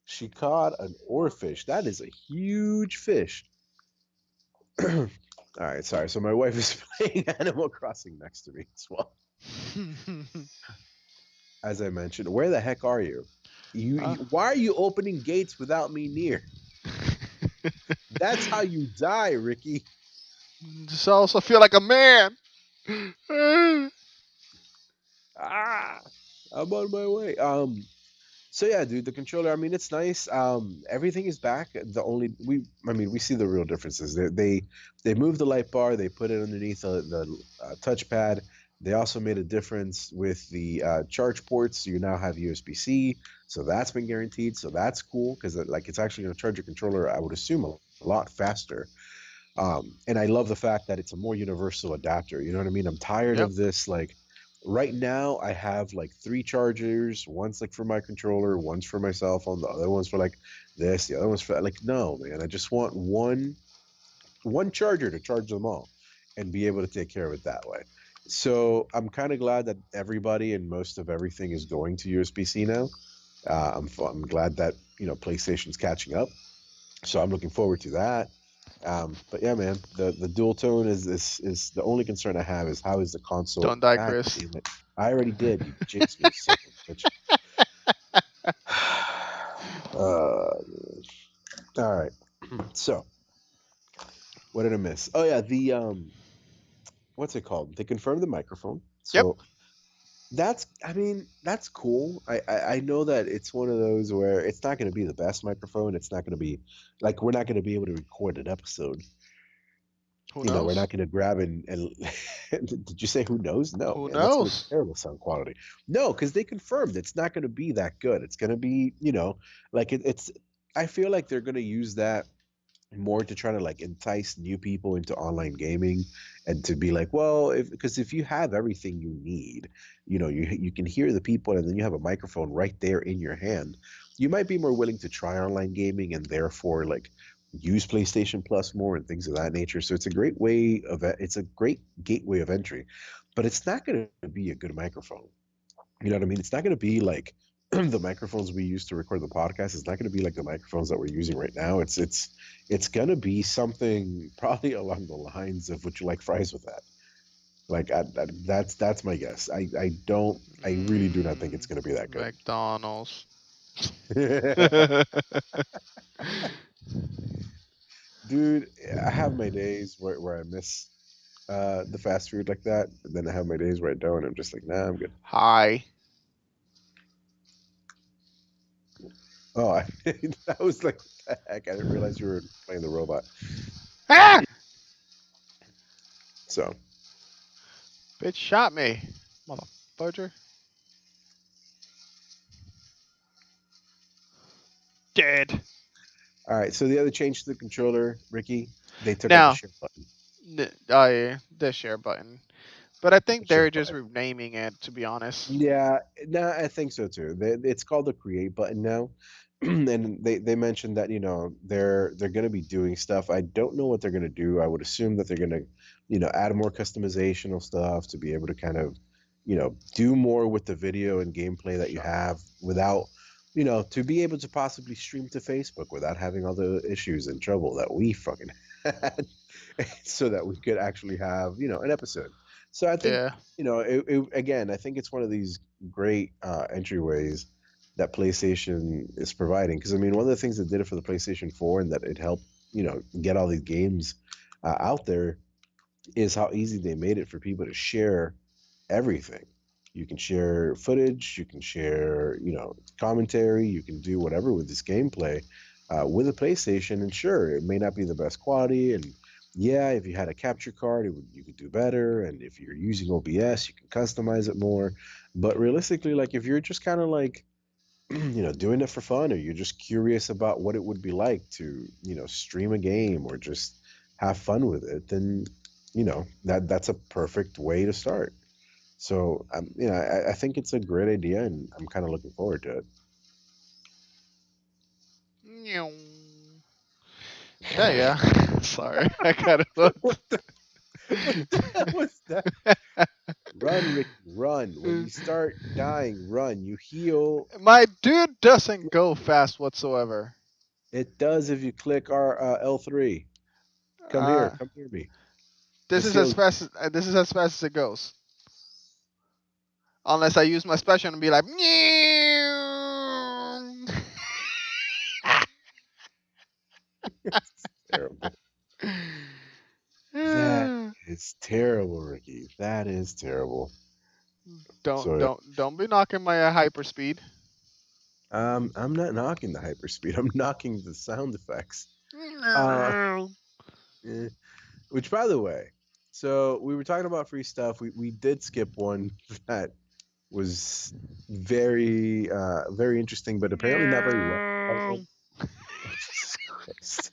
[SPEAKER 1] She caught an oarfish. That is a huge fish. All right, sorry. So my wife is playing Animal Crossing next to me as well. As I mentioned, where the heck are you?
[SPEAKER 2] uh,
[SPEAKER 1] Why are you opening gates without me near? That's how you die, Ricky.
[SPEAKER 2] just also feel like a man.
[SPEAKER 1] Ah, I'm on my way. So yeah, dude, the controller. I mean, it's nice. Everything is back. I mean, we see the real differences. They moved the light bar. They put it underneath the touchpad. They also made a difference with the charge ports. So you now have USB-C. So that's been guaranteed. So that's cool because like it's actually going to charge your controller. I would assume a lot faster. And I love the fact that it's a more universal adapter. You know what I mean? I'm tired
[SPEAKER 2] Yep.
[SPEAKER 1] of this. Like right now, I have like three chargers. One's like for my controller, one's for my cell phone, the other one's for like this, the other one's for like no, man. I just want one charger to charge them all and be able to take care of it that way. So I'm kind of glad that everybody and most of everything is going to USB-C now. I'm glad that PlayStation's catching up. So I'm looking forward to that. But yeah, man, the dual tone is the only concern I have is how is the console?
[SPEAKER 2] Don't die,
[SPEAKER 1] God
[SPEAKER 2] Chris.
[SPEAKER 1] damn it! I already did. You jinxed me, son of a bitch. All right. So What did I miss? Oh yeah, the what's it called? They confirmed the microphone.
[SPEAKER 2] Yep.
[SPEAKER 1] So that's, I mean, that's cool. I know that it's one of those where it's not going to be the best microphone. It's not going to be like we're not going to be able to record an episode.
[SPEAKER 2] Who
[SPEAKER 1] You know, we're not
[SPEAKER 2] knows?
[SPEAKER 1] going to grab and did you say who knows? No,
[SPEAKER 2] Who
[SPEAKER 1] man, that's going to be
[SPEAKER 2] knows?
[SPEAKER 1] terrible sound quality. No, because they confirmed it's not going to be that good. It's going to be, like it's. I feel like they're going to use that more to try to like entice new people into online gaming and to be like, well, if because if you have everything you need, you can hear the people and then you have a microphone right there in your hand, you might be more willing to try online gaming and therefore like use PlayStation Plus more and things of that nature. So it's a great gateway of entry, but it's not going to be a good microphone. You know what I mean? It's not going to be like the microphones we use to record the podcast. It's not going to be like the microphones that we're using right now. It's going to be something probably along the lines of would you like fries with that? Like that's my guess. I really do not think it's going to be that good.
[SPEAKER 2] McDonald's.
[SPEAKER 1] Dude, I have my days where I miss the fast food like that, and then I have my days where I don't. I'm just like, nah, I'm good.
[SPEAKER 2] Hi.
[SPEAKER 1] Oh, that was like, what the heck? I didn't realize you were playing the robot.
[SPEAKER 2] Ah!
[SPEAKER 1] So,
[SPEAKER 2] Bitch shot me. Motherfucker. Dead.
[SPEAKER 1] all right. So the other change to the controller, Ricky, they took out the
[SPEAKER 2] Now,
[SPEAKER 1] share button.
[SPEAKER 2] oh yeah, the share button. But I
[SPEAKER 1] The
[SPEAKER 2] think
[SPEAKER 1] share
[SPEAKER 2] they're just
[SPEAKER 1] button.
[SPEAKER 2] renaming it, to be honest.
[SPEAKER 1] Yeah, no, I think so too. It's called the create button now, and they mentioned that they're going to be doing stuff. I don't know what they're going to do. I would assume that they're going to add more customizational stuff to be able to kind of do more with the video and gameplay that you
[SPEAKER 2] Shut
[SPEAKER 1] have without to be able to possibly stream to Facebook without having all the issues and trouble that we fucking had, so that we could actually have an episode. So I think
[SPEAKER 2] Yeah.
[SPEAKER 1] again, I think it's one of these great entryways that PlayStation is providing. Because I mean, one of the things that did it for the PlayStation 4 and that it helped, get all these games out there is how easy they made it for people to share everything. You can share footage, you can share, commentary, you can do whatever with this gameplay with a PlayStation. And sure, it may not be the best quality, and yeah, if you had a capture card, you could do better. And if you're using OBS, you can customize it more. But realistically, like if you're just kind of like, doing it for fun, or you're just curious about what it would be like to, stream a game or just have fun with it, then, that's a perfect way to start. So, I think it's a great idea, and I'm kind of looking forward to
[SPEAKER 2] Meow. Yeah, yeah.
[SPEAKER 1] it.
[SPEAKER 2] Sorry, I gotta look.
[SPEAKER 1] what what the hell was that? Run, Ricky, run. When you start dying, run. You heal.
[SPEAKER 2] My dude doesn't go fast whatsoever.
[SPEAKER 1] It does if you click our L3. Come here.
[SPEAKER 2] Uh,
[SPEAKER 1] Come near me.
[SPEAKER 2] this
[SPEAKER 1] This
[SPEAKER 2] is as
[SPEAKER 1] heals.
[SPEAKER 2] fast as this is as fast as it goes. Unless I use my special and be like, meow.
[SPEAKER 1] It's terrible. That is terrible, Ricky. That is terrible.
[SPEAKER 2] don't
[SPEAKER 1] So, yeah.
[SPEAKER 2] don't don't be knocking my hyperspeed.
[SPEAKER 1] I'm not knocking the hyperspeed. I'm knocking the sound effects. Uh, eh. Which, by the way, so we were talking about free stuff. We did skip one that was very interesting, but apparently not very well. Oh, Jesus Christ.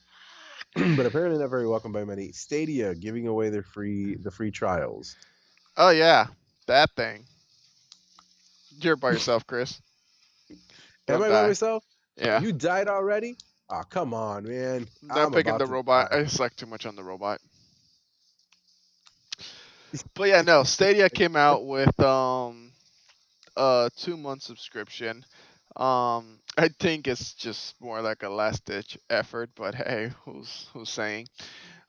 [SPEAKER 1] But apparently not very welcome by many. Stadia giving away the free trials.
[SPEAKER 2] Oh yeah, that thing. You're by yourself, Chris.
[SPEAKER 1] Am
[SPEAKER 2] Don't
[SPEAKER 1] I by
[SPEAKER 2] die.
[SPEAKER 1] myself?
[SPEAKER 2] Yeah,
[SPEAKER 1] You died already? Oh, come on, man.
[SPEAKER 2] I'm
[SPEAKER 1] I'm
[SPEAKER 2] picking
[SPEAKER 1] about
[SPEAKER 2] the
[SPEAKER 1] to
[SPEAKER 2] robot.
[SPEAKER 1] die.
[SPEAKER 2] I suck too much on the robot. But yeah, no. Stadia came out with a 2 month subscription. I think it's just more like a last ditch effort, but hey, who's saying?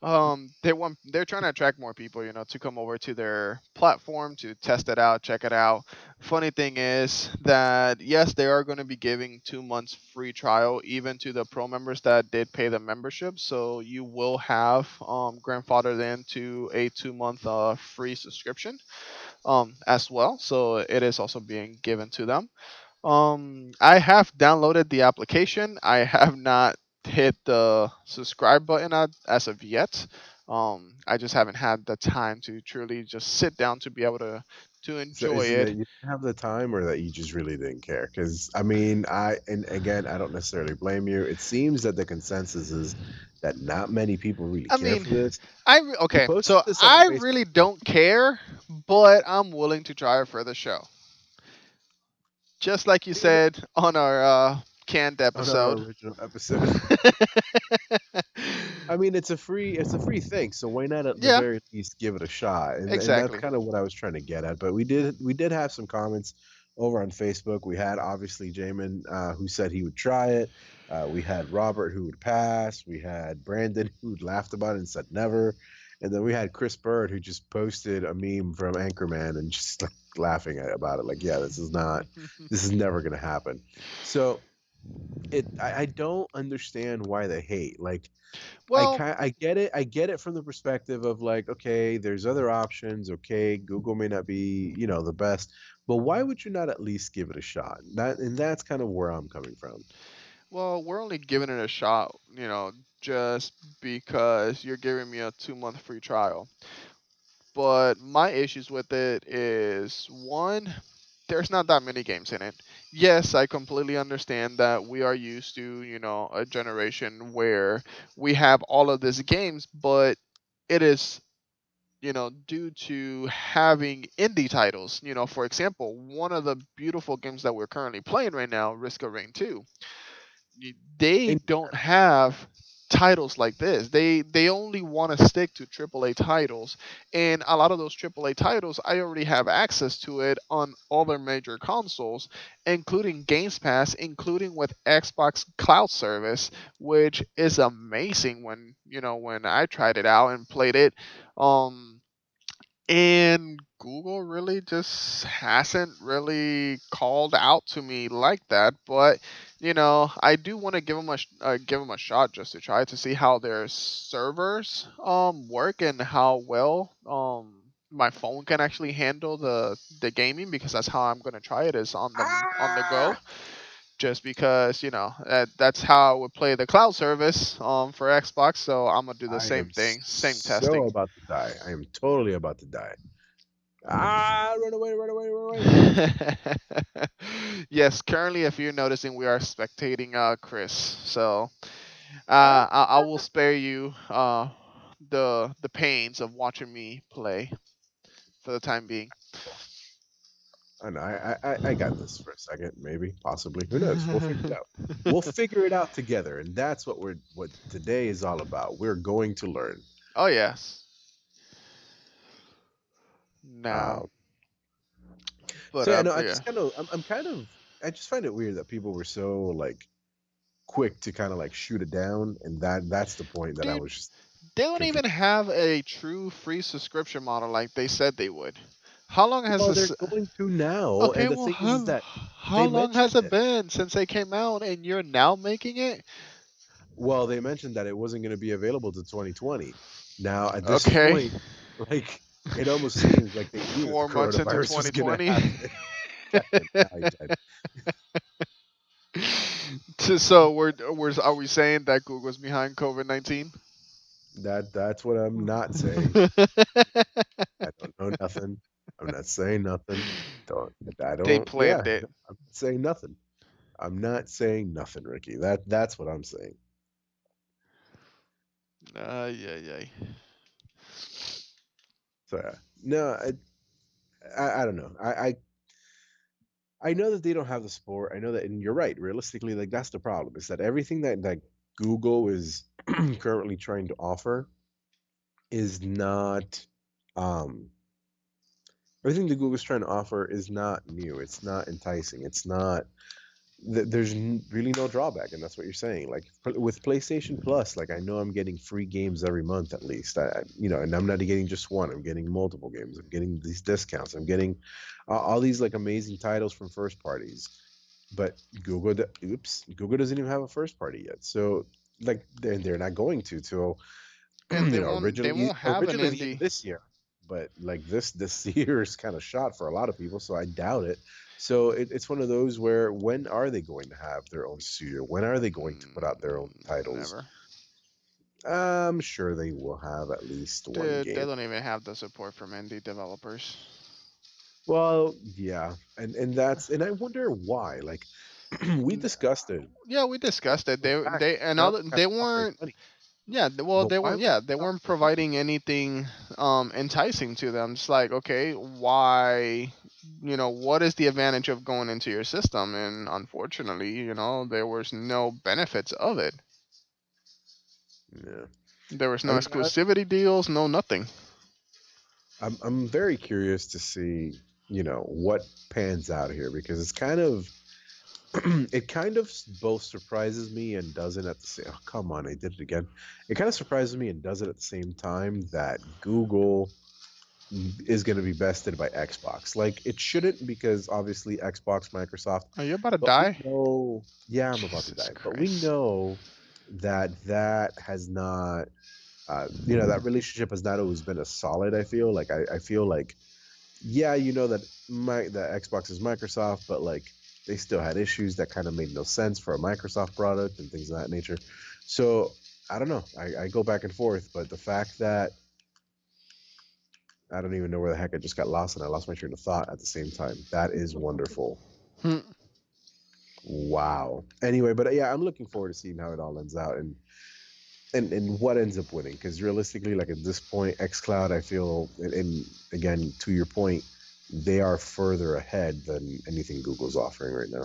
[SPEAKER 2] They're trying to attract more people, to come over to their platform to test it out, check it out. Funny thing is that yes, they are going to be giving 2 months free trial even to the pro members that did pay the membership, so you will have grandfathered into a 2 month free subscription as well, so it is also being given to them. I have downloaded the application. I have not hit the subscribe button as of yet. I just haven't had the time to truly just sit down to be able to
[SPEAKER 1] So
[SPEAKER 2] enjoy
[SPEAKER 1] is it that
[SPEAKER 2] it.
[SPEAKER 1] you didn't have the time or that you just really didn't care? Because I mean, and again, I don't necessarily blame you. It seems that the consensus is that not many people really
[SPEAKER 2] I
[SPEAKER 1] care
[SPEAKER 2] mean,
[SPEAKER 1] for this. You
[SPEAKER 2] okay,
[SPEAKER 1] posted
[SPEAKER 2] so
[SPEAKER 1] this on
[SPEAKER 2] I
[SPEAKER 1] Facebook.
[SPEAKER 2] really don't care, but I'm willing to try it for the show. Just like you
[SPEAKER 1] You know,
[SPEAKER 2] said on our canned
[SPEAKER 1] on our
[SPEAKER 2] episode.
[SPEAKER 1] original episode. I mean, it's a free thing, so why not at the
[SPEAKER 2] Yeah,
[SPEAKER 1] very least give it a shot? And that's
[SPEAKER 2] exactly.
[SPEAKER 1] kind of what I was trying to get at. But we did have some comments over on Facebook. We had obviously Jamin who said he would try it. We had Robert who would pass. We had Brandon who laughed about it and said never. And then we had Chris Bird who just posted a meme from Anchorman and just like laughing about it, like, yeah, this is never gonna happen. So I don't understand why they hate. Like
[SPEAKER 2] Well,
[SPEAKER 1] I get it. I get it from the perspective of like, okay, there's other options. Okay, Google may not be, the best, but why would you not at least give it a shot? That's kind of where I'm coming from.
[SPEAKER 2] Well, we're only giving it a shot, just because you're giving me a 2 month free trial. But my issues with it is one, there's not that many games in it. Yes, I completely understand that we are used to, a generation where we have all of these games, but it is, due to having indie titles. For example, one of the beautiful games that we're currently playing right now, Risk of Rain 2, they
[SPEAKER 1] And
[SPEAKER 2] don't have titles like this. They only want to stick to AAA titles, and a lot of those AAA titles I already have access to it on all their major consoles, including Games Pass, including with Xbox Cloud Service, which is amazing when I tried it out and played it. Um and Google really just hasn't really called out to me like that. But I do want to give them a shot just to try to see how their servers work and how well my phone can actually handle the gaming, because that's how I'm gonna try it, is on the go.
[SPEAKER 1] ah,
[SPEAKER 2] Just because that's how I would play the cloud service for Xbox, so I'm gonna do the
[SPEAKER 1] I
[SPEAKER 2] same
[SPEAKER 1] am
[SPEAKER 2] thing, same
[SPEAKER 1] so
[SPEAKER 2] testing.
[SPEAKER 1] about to die. I am totally about to die. Ah, run away, run away, run away.
[SPEAKER 2] Yes, currently, if you're noticing, we are spectating Chris. So
[SPEAKER 1] Ah,
[SPEAKER 2] I will spare you the pains of watching me play for the time being.
[SPEAKER 1] I know. I got this for a second, maybe, possibly. Who knows? We'll figure it out. We'll figure it out together, and that's what today is all about. We're going to learn.
[SPEAKER 2] Oh yes. Now,
[SPEAKER 1] Um,
[SPEAKER 2] but
[SPEAKER 1] so yeah, no,
[SPEAKER 2] but yeah,
[SPEAKER 1] I'm kind of, I just find it weird that people were so like quick to kind of like shoot it down, and that's the point that I
[SPEAKER 2] dude,
[SPEAKER 1] was just
[SPEAKER 2] they don't
[SPEAKER 1] confused.
[SPEAKER 2] even have a true free subscription model like they said they would. How long has
[SPEAKER 1] Well, they're
[SPEAKER 2] this?
[SPEAKER 1] going to now, and
[SPEAKER 2] Okay,
[SPEAKER 1] the
[SPEAKER 2] well,
[SPEAKER 1] thing is
[SPEAKER 2] how
[SPEAKER 1] that
[SPEAKER 2] how
[SPEAKER 1] they
[SPEAKER 2] long has
[SPEAKER 1] mentioned
[SPEAKER 2] it
[SPEAKER 1] it.
[SPEAKER 2] been since they came out, and you're now making it?
[SPEAKER 1] Well, they mentioned that it wasn't going to be available to 2020. Now, at this
[SPEAKER 2] Okay.
[SPEAKER 1] point, like it almost seems like they knew that the
[SPEAKER 2] 4 months into
[SPEAKER 1] coronavirus was going to
[SPEAKER 2] 2020.
[SPEAKER 1] happen. And now he died.
[SPEAKER 2] So are we saying that Google's behind COVID-19?
[SPEAKER 1] That's what I'm not saying. I don't know nothing. I'm not saying nothing. Don't I
[SPEAKER 2] They
[SPEAKER 1] don't yeah,
[SPEAKER 2] planned it.
[SPEAKER 1] I'm not saying nothing. I'm not saying nothing, Ricky. That's what I'm saying.
[SPEAKER 2] Yeah, yeah.
[SPEAKER 1] So yeah. No, I don't know. I know that they don't have the support. I know that, and you're right. Realistically, like that's the problem. Is that everything that Google is currently trying to offer is not um everything that Google's trying to offer is not new. It's not enticing. It's not. really no drawback, and that's what you're saying. Like with PlayStation Plus, like I know I'm getting free games every month at least. And I'm not getting just one. I'm getting multiple games. I'm getting these discounts. I'm getting all these like amazing titles from first parties. But Google doesn't even have a first party yet. So like they're not going to till
[SPEAKER 2] And they
[SPEAKER 1] originally
[SPEAKER 2] won't have an
[SPEAKER 1] originally the end of
[SPEAKER 2] indie.
[SPEAKER 1] this year, but like this year is kind of shot for a lot of people, so I doubt it. So it's one of those where when are they going to have their own studio? When are they going to put out their own titles?
[SPEAKER 2] Never.
[SPEAKER 1] I'm sure they will have at least one
[SPEAKER 2] They
[SPEAKER 1] game.
[SPEAKER 2] don't even have the support from indie developers.
[SPEAKER 1] Well, yeah, and I wonder why. Like we
[SPEAKER 2] N-
[SPEAKER 1] discussed it.
[SPEAKER 2] Yeah, we discussed it.
[SPEAKER 1] In fact,
[SPEAKER 2] They and
[SPEAKER 1] now
[SPEAKER 2] other
[SPEAKER 1] they're kind
[SPEAKER 2] they
[SPEAKER 1] of offering
[SPEAKER 2] weren't.
[SPEAKER 1] money,
[SPEAKER 2] Yeah, well,
[SPEAKER 1] but why would
[SPEAKER 2] they
[SPEAKER 1] they
[SPEAKER 2] weren't
[SPEAKER 1] offer money?
[SPEAKER 2] providing anything enticing to them. It's like, okay, why, what is the advantage of going into your system? And unfortunately, there was no benefits of it.
[SPEAKER 1] Yeah,
[SPEAKER 2] There was
[SPEAKER 1] I
[SPEAKER 2] no
[SPEAKER 1] mean,
[SPEAKER 2] exclusivity deals, no nothing.
[SPEAKER 1] I'm very curious to see, what pans out here because it's kind of it kind of both surprises me and doesn't at the same. Oh, come on, I did it again. It kind of surprises me and does it at the same time that Google is going to be bested by Xbox. Like it shouldn't because obviously Xbox, Microsoft,
[SPEAKER 2] Are you about to
[SPEAKER 1] but we
[SPEAKER 2] die?
[SPEAKER 1] know, yeah, I'm about to
[SPEAKER 2] Jesus
[SPEAKER 1] die, but we
[SPEAKER 2] Christ.
[SPEAKER 1] know that has not that relationship has not always been as solid. I feel like I feel like yeah, that Xbox is Microsoft, but like they still had issues that kind of made no sense for a Microsoft product and things of that nature. So I don't know. I go back and forth, but the fact that I don't even know where the heck I just got lost and I lost my train of thought at the same time. That is wonderful.
[SPEAKER 2] Hmm.
[SPEAKER 1] Wow. Anyway, but yeah, I'm looking forward to seeing how it all ends out and what ends up winning because realistically like at this point xCloud I feel and again to your point they are further ahead than anything Google's offering right now.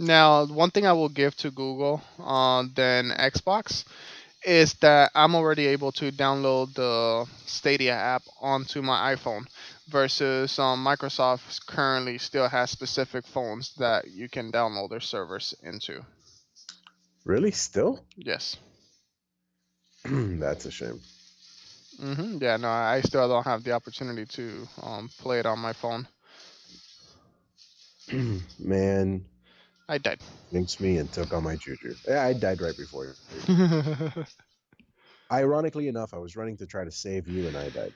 [SPEAKER 2] Now, one thing I will give to Google than Xbox is that I'm already able to download the Stadia app onto my iPhone versus Microsoft currently still has specific phones that you can download their servers into.
[SPEAKER 1] Really still?
[SPEAKER 2] Yes.
[SPEAKER 1] That's a shame.
[SPEAKER 2] Yeah, no, I still don't have the opportunity to play it on my phone.
[SPEAKER 1] Man,
[SPEAKER 2] I died.
[SPEAKER 1] jinxed me and took on my juju. Yeah, I died right before you. Ironically enough I was running to try to save you and I died.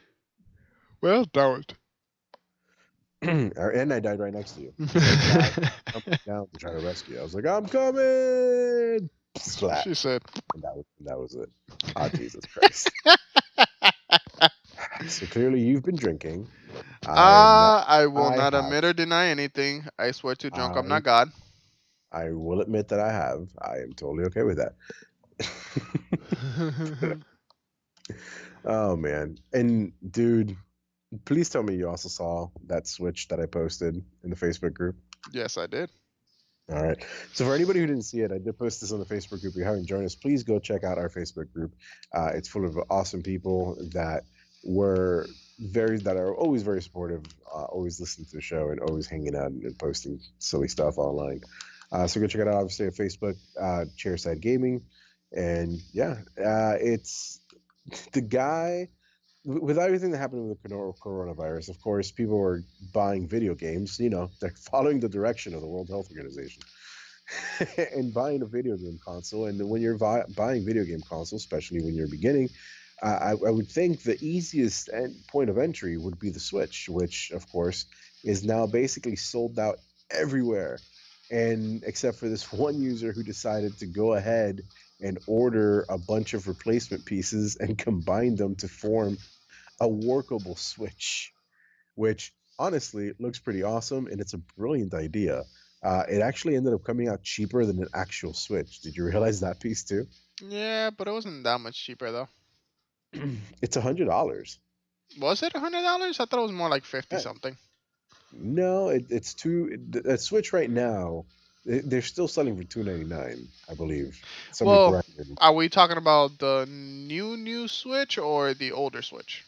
[SPEAKER 2] Well, damn
[SPEAKER 1] And I died right next to you as I died
[SPEAKER 2] it.
[SPEAKER 1] jumping down to try to rescue you. I was like I'm coming splat.
[SPEAKER 2] She said.
[SPEAKER 1] And that was it. Ah, Jesus Christ. So clearly you've been drinking. I am not.
[SPEAKER 2] I will
[SPEAKER 1] I
[SPEAKER 2] not
[SPEAKER 1] have.
[SPEAKER 2] admit or deny anything. I swear to drunk, I'm
[SPEAKER 1] I
[SPEAKER 2] not God.
[SPEAKER 1] I will admit that I have. I am totally okay with that. Oh man. And dude, please tell me you also saw that switch that I posted in the Facebook group.
[SPEAKER 2] Yes, I did.
[SPEAKER 1] All right. So for anybody who didn't see it, I did post this on the Facebook group. If you haven't joined us, please go check out our Facebook group. It's full of awesome people that are always very supportive, always listening to the show, and always hanging out and posting silly stuff online. So go check it out. Obviously, on Facebook, Chairside Gaming, and yeah, it's the guy with everything that happened with the coronavirus. Of course, people were buying video games. They're following the direction of the World Health Organization and buying a video game console. And when you're buying video game console, especially when you're beginning, I would think the easiest point of entry would be the Switch, which of course is now basically sold out everywhere. And except for this one user who decided to go ahead and order a bunch of replacement pieces and combine them to form a workable Switch, which honestly looks pretty awesome and it's a brilliant idea. It actually ended up coming out cheaper than an actual Switch. Did you realize that piece too?
[SPEAKER 2] Yeah, but it wasn't that much cheaper though.
[SPEAKER 1] It's $100.
[SPEAKER 2] Was it $100? I thought it was more like 50
[SPEAKER 1] Uh,
[SPEAKER 2] something.
[SPEAKER 1] No, it's two. A Switch right now, they're still selling for $299, I believe. Somebody
[SPEAKER 2] Well,
[SPEAKER 1] correct me.
[SPEAKER 2] are we talking about the new Switch or the older Switch?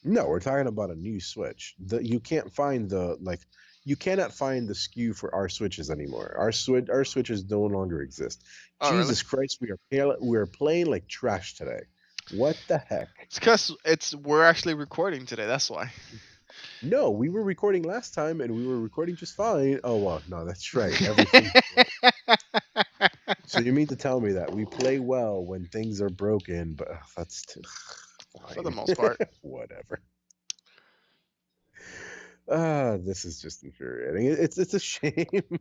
[SPEAKER 1] No, we're talking about a new Switch. You can't find you cannot find the SKU for our Switches anymore. Our Switches no longer exist.
[SPEAKER 2] Oh, really?
[SPEAKER 1] Jesus Christ, we are playing like trash today. What the heck?
[SPEAKER 2] It's because we're actually recording today. That's why.
[SPEAKER 1] No, we were recording last time and we were recording just fine. Oh well, no, that's right. Everything broke. So you mean to tell me that we play well when things are broken, but
[SPEAKER 2] For the
[SPEAKER 1] fine.
[SPEAKER 2] most part.
[SPEAKER 1] Whatever. This is just infuriating. It's a shame.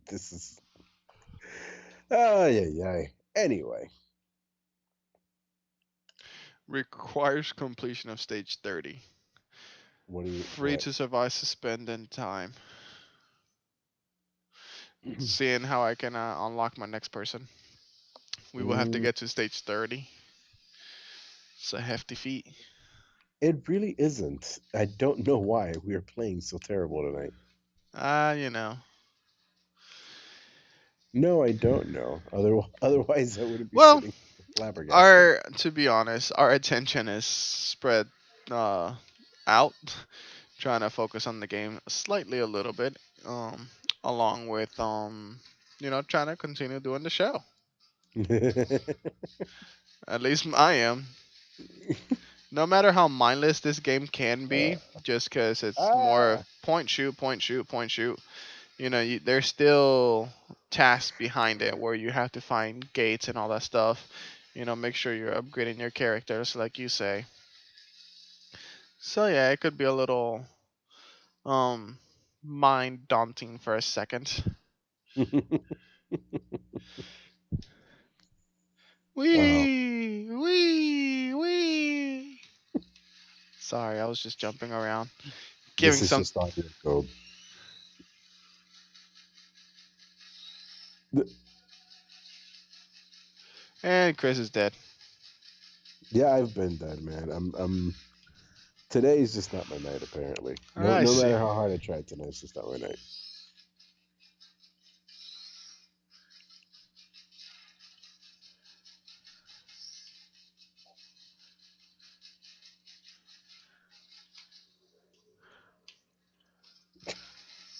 [SPEAKER 1] This is yeah, yeah. Anyway,
[SPEAKER 2] Requires completion of stage 30.
[SPEAKER 1] what do you
[SPEAKER 2] Free
[SPEAKER 1] what?
[SPEAKER 2] to survive suspended time. Seeing how I can unlock my next person. We will have to
[SPEAKER 1] Mm,
[SPEAKER 2] get to stage 30. It's a hefty feat.
[SPEAKER 1] it really isn't. I don't know why we are playing so terrible tonight.
[SPEAKER 2] You know.
[SPEAKER 1] No, I don't know. Otherwise, I wouldn't be
[SPEAKER 2] Well,
[SPEAKER 1] sitting flabbergasted.
[SPEAKER 2] our to be honest, our attention is spread uh out, trying to focus on the game slightly a little bit, along with trying to continue doing the show. At least I am. No matter how mindless this game can
[SPEAKER 1] uh,
[SPEAKER 2] be, just because it's more of
[SPEAKER 1] ah.
[SPEAKER 2] point shoot, point shoot, point shoot. There's still tasks behind it where you have to find gates and all that stuff. Make sure you're upgrading your characters, like you say. So yeah, it could be a little um mind daunting for a second.
[SPEAKER 1] Oh,
[SPEAKER 2] Wee wee wee. Sorry, I was just jumping around,
[SPEAKER 1] this
[SPEAKER 2] giving
[SPEAKER 1] is
[SPEAKER 2] some.
[SPEAKER 1] just audio code. Th-
[SPEAKER 2] And Chris is dead.
[SPEAKER 1] Yeah, I've been dead, man. Today is just not my night. Apparently,
[SPEAKER 2] I
[SPEAKER 1] no
[SPEAKER 2] see.
[SPEAKER 1] matter how hard I tried tonight, it's just not my night.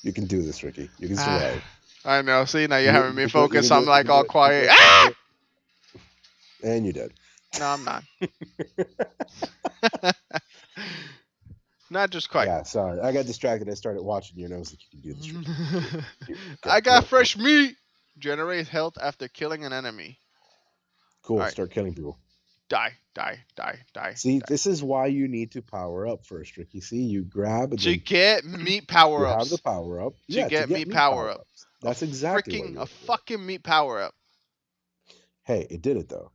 [SPEAKER 1] You can do this, Ricky. You can survive.
[SPEAKER 2] I know. See, now you're
[SPEAKER 1] You,
[SPEAKER 2] having
[SPEAKER 1] you
[SPEAKER 2] me
[SPEAKER 1] can do it. You
[SPEAKER 2] focus.
[SPEAKER 1] can do
[SPEAKER 2] I'm
[SPEAKER 1] it. You
[SPEAKER 2] like
[SPEAKER 1] can do
[SPEAKER 2] all
[SPEAKER 1] it. You can do
[SPEAKER 2] quiet.
[SPEAKER 1] it. You can do it. And you did.
[SPEAKER 2] No, I'm not. Not just quite.
[SPEAKER 1] Yeah, sorry. I got distracted. I started watching you, and I was like, "You can do this, Ricky. You can do it. Here, go,
[SPEAKER 2] I
[SPEAKER 1] come
[SPEAKER 2] got
[SPEAKER 1] on, come on.
[SPEAKER 2] fresh meat. Generate health after killing an enemy. All
[SPEAKER 1] Cool.
[SPEAKER 2] right.
[SPEAKER 1] Start killing people."
[SPEAKER 2] Die, die, die, die,
[SPEAKER 1] See,
[SPEAKER 2] die.
[SPEAKER 1] this is why you need to power up first, Ricky. See, you grab and
[SPEAKER 2] To
[SPEAKER 1] then
[SPEAKER 2] get meat
[SPEAKER 1] you
[SPEAKER 2] power
[SPEAKER 1] have the
[SPEAKER 2] ups.
[SPEAKER 1] power up.
[SPEAKER 2] To
[SPEAKER 1] Yeah, to
[SPEAKER 2] get
[SPEAKER 1] get
[SPEAKER 2] meat
[SPEAKER 1] meat
[SPEAKER 2] power
[SPEAKER 1] power
[SPEAKER 2] up.
[SPEAKER 1] ups. That's exactly why you
[SPEAKER 2] A
[SPEAKER 1] want to do it.
[SPEAKER 2] fucking meat power up.
[SPEAKER 1] Hey, it did it though.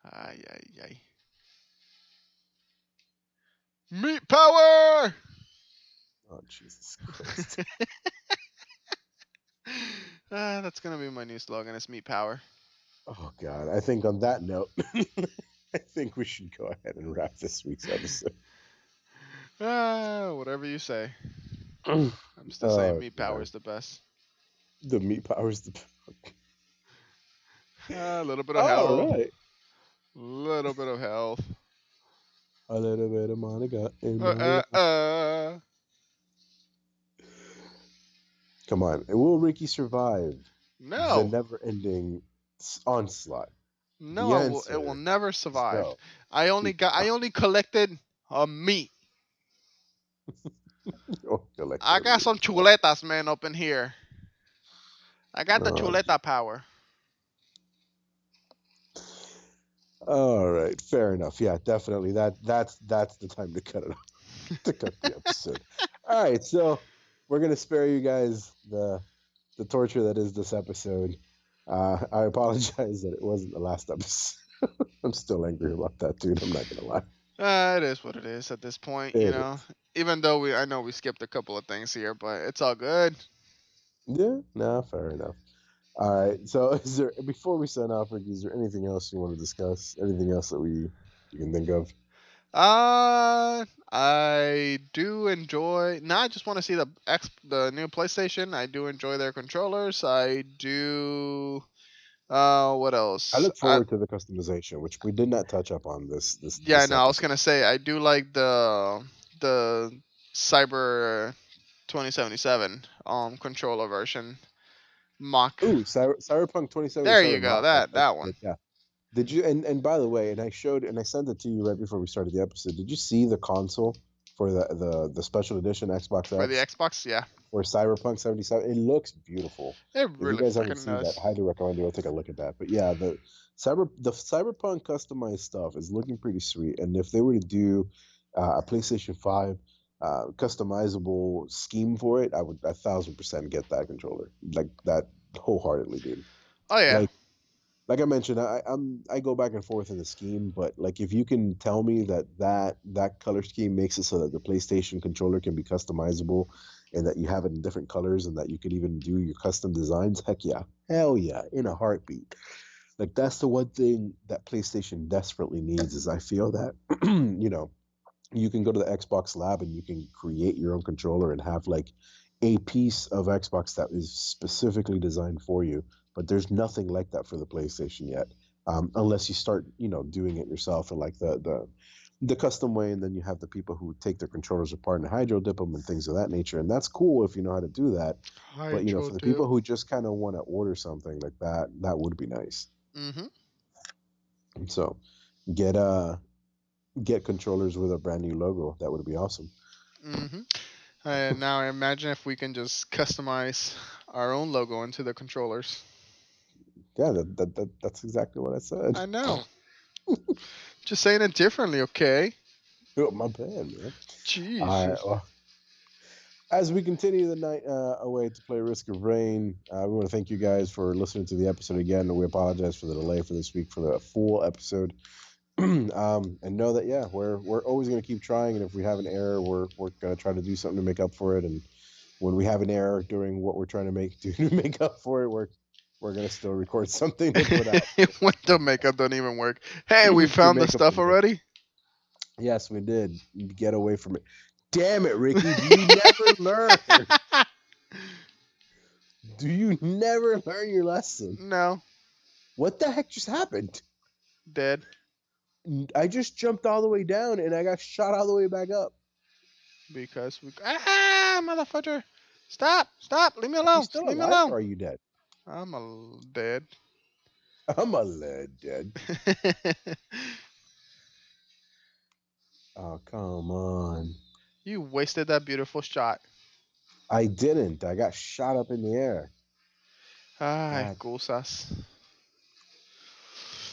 [SPEAKER 2] Ay, ay, ay. Meat power!
[SPEAKER 1] Oh, Jesus Christ.
[SPEAKER 2] That's gonna be my new slogan. It's meat power.
[SPEAKER 1] Oh God. I think on that note, I think we should go ahead and wrap this week's episode.
[SPEAKER 2] Whatever you say.
[SPEAKER 1] Oh
[SPEAKER 2] I'm still saying meat power
[SPEAKER 1] God.
[SPEAKER 2] is the best.
[SPEAKER 1] The meat powers the
[SPEAKER 2] A little bit of
[SPEAKER 1] All
[SPEAKER 2] health.
[SPEAKER 1] right.
[SPEAKER 2] Little bit of health.
[SPEAKER 1] A little bit of Monica in
[SPEAKER 2] Uh,
[SPEAKER 1] my
[SPEAKER 2] uh,
[SPEAKER 1] life.
[SPEAKER 2] uh.
[SPEAKER 1] Come on. Will Ricky survive the
[SPEAKER 2] No.
[SPEAKER 1] never ending onslaught?
[SPEAKER 2] No,
[SPEAKER 1] The
[SPEAKER 2] it will
[SPEAKER 1] answer
[SPEAKER 2] never
[SPEAKER 1] is
[SPEAKER 2] survive.
[SPEAKER 1] no. He
[SPEAKER 2] I only collected meat.
[SPEAKER 1] oh, collected
[SPEAKER 2] I
[SPEAKER 1] a
[SPEAKER 2] got
[SPEAKER 1] meat.
[SPEAKER 2] some chuletas, man, up in here. I got the
[SPEAKER 1] Oh,
[SPEAKER 2] chuleta power.
[SPEAKER 1] all right, fair enough. Yeah, definitely. That's the time to cut it off, to cut the episode. All right, so we're gonna spare you guys the torture that is this episode. I apologize that it wasn't the last episode. I'm still angry about that, dude. I'm not gonna lie.
[SPEAKER 2] It is what it is at this point,
[SPEAKER 1] It is.
[SPEAKER 2] Even though I know we skipped a couple of things here, but it's all good.
[SPEAKER 1] Yeah, no, fair enough. All right. So, is there before we sign off, Ricky? Is there anything else you want to discuss? Anything else that you can think of?
[SPEAKER 2] I do enjoy. Now I just want to see the new PlayStation. I do enjoy their controllers. I do What
[SPEAKER 1] I
[SPEAKER 2] else?
[SPEAKER 1] look forward to the customization, which we did not touch up on
[SPEAKER 2] Yeah,
[SPEAKER 1] this
[SPEAKER 2] no, I was
[SPEAKER 1] episode.
[SPEAKER 2] gonna say I do like the Cyber 2077 controller version mock.
[SPEAKER 1] Ooh, Cyberpunk
[SPEAKER 2] There you
[SPEAKER 1] 2077
[SPEAKER 2] go.
[SPEAKER 1] mock.
[SPEAKER 2] That
[SPEAKER 1] That's
[SPEAKER 2] one
[SPEAKER 1] good. Yeah. Did you and by the way, and I showed and I sent it to you right before we started the episode. Did you see the console for the special edition Xbox
[SPEAKER 2] for the
[SPEAKER 1] X
[SPEAKER 2] Xbox. Yeah,
[SPEAKER 1] for Cyberpunk 77? It looks beautiful.
[SPEAKER 2] it
[SPEAKER 1] If you
[SPEAKER 2] really
[SPEAKER 1] guys haven't
[SPEAKER 2] freaking
[SPEAKER 1] seen that,
[SPEAKER 2] does.
[SPEAKER 1] highly recommend you go take a look at that. But yeah, the Cyberpunk customized stuff is looking pretty sweet. And if they were to do a PlayStation 5 customizable scheme for it, I would 1,000% get that controller. Like that wholeheartedly, dude.
[SPEAKER 2] Oh yeah,
[SPEAKER 1] Like like I mentioned, I go back and forth in the scheme, but like if you can tell me that color scheme makes it so that the PlayStation controller can be customizable, and that you have it in different colors, and that you can even do your custom designs, heck yeah, hell yeah, in a heartbeat. Like that's the one thing that PlayStation desperately needs is I feel that you can go to the Xbox lab and you can create your own controller and have like a piece of Xbox that is specifically designed for you. But there's nothing like that for the PlayStation yet, unless you start, doing it yourself and like the custom way. And then you have the people who take their controllers apart and hydro dip them and things of that nature. And that's cool if you know how to do that. But
[SPEAKER 2] Hydro
[SPEAKER 1] for the
[SPEAKER 2] dip.
[SPEAKER 1] people who just kind of want to order something like that, that would be nice.
[SPEAKER 2] Mhm.
[SPEAKER 1] And so get controllers with a brand new logo. That would be awesome.
[SPEAKER 2] Mhm. And now imagine if we can just customize our own logo into the controllers.
[SPEAKER 1] Yeah, that's exactly what I said.
[SPEAKER 2] I know. Just saying it differently, okay?
[SPEAKER 1] Oh, my bad, man. All right.
[SPEAKER 2] Jesus.
[SPEAKER 1] Well, as we continue the night away to play Risk of Rain, we want to thank you guys for listening to the episode again. We apologize for the delay for this week for the full episode. And know that we're always going to keep trying, and if we have an error, we're going to try to do something to make up for it. And when we have an error during what we're trying to do to make up for it, we're going to still record something to put out.
[SPEAKER 2] When the makeup don't even work. Hey, we
[SPEAKER 1] The
[SPEAKER 2] found the
[SPEAKER 1] makeup
[SPEAKER 2] stuff
[SPEAKER 1] didn't work.
[SPEAKER 2] already.
[SPEAKER 1] Yes, we did. Get away from it. Damn it, Ricky. Do you never learn? Do you never learn your lesson?
[SPEAKER 2] No,
[SPEAKER 1] What the heck just happened?
[SPEAKER 2] dead.
[SPEAKER 1] I just jumped all the way down and I got shot all the way back up.
[SPEAKER 2] Because we motherfucker. Stop, leave me
[SPEAKER 1] Are you
[SPEAKER 2] alone,
[SPEAKER 1] still
[SPEAKER 2] leave me
[SPEAKER 1] alive
[SPEAKER 2] alone.
[SPEAKER 1] or are you dead?
[SPEAKER 2] I'm a dead.
[SPEAKER 1] I'm a lead dead. Oh, come on.
[SPEAKER 2] You wasted that beautiful shot.
[SPEAKER 1] I didn't. I got shot up in the air.
[SPEAKER 2] Ay,
[SPEAKER 1] God.
[SPEAKER 2] cosas.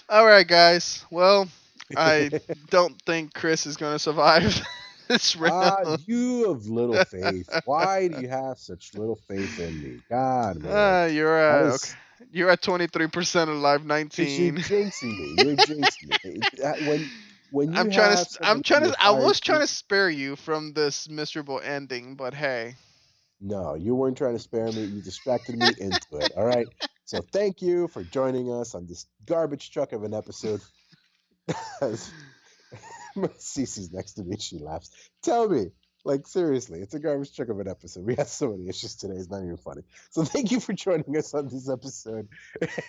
[SPEAKER 2] All right, guys. Well, I don't think Chris is gonna survive this round.
[SPEAKER 1] You have little faith. Why do you have such little faith in me? God, man.
[SPEAKER 2] You're
[SPEAKER 1] That
[SPEAKER 2] at okay.
[SPEAKER 1] is
[SPEAKER 2] You're at 23% alive,
[SPEAKER 1] because you're
[SPEAKER 2] 19.
[SPEAKER 1] jinxing me. You're jinxing me. When you have
[SPEAKER 2] I'm
[SPEAKER 1] someone in
[SPEAKER 2] trying
[SPEAKER 1] your
[SPEAKER 2] to. I
[SPEAKER 1] fire
[SPEAKER 2] was trying
[SPEAKER 1] team,
[SPEAKER 2] to spare you from this miserable ending, but hey.
[SPEAKER 1] no, you weren't trying to spare me. You distracted me into it. All right. So thank you for joining us on this garbage truck of an episode. Cece's next to me. She laughs. Tell me, like seriously, it's a garbage truck of an episode. We had so many issues today. It's not even funny. So thank you for joining us on this episode.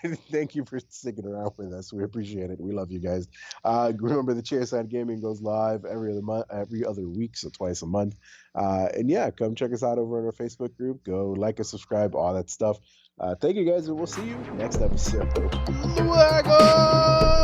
[SPEAKER 1] And thank you for sticking around with us. We appreciate it. We love you guys. Remember, the Chairside Gaming goes live every other month, every other week, so twice a month. And yeah, come check us out over on our Facebook group. Go like and subscribe, all that stuff. Thank you guys, and we'll see you next episode.
[SPEAKER 2] Luego!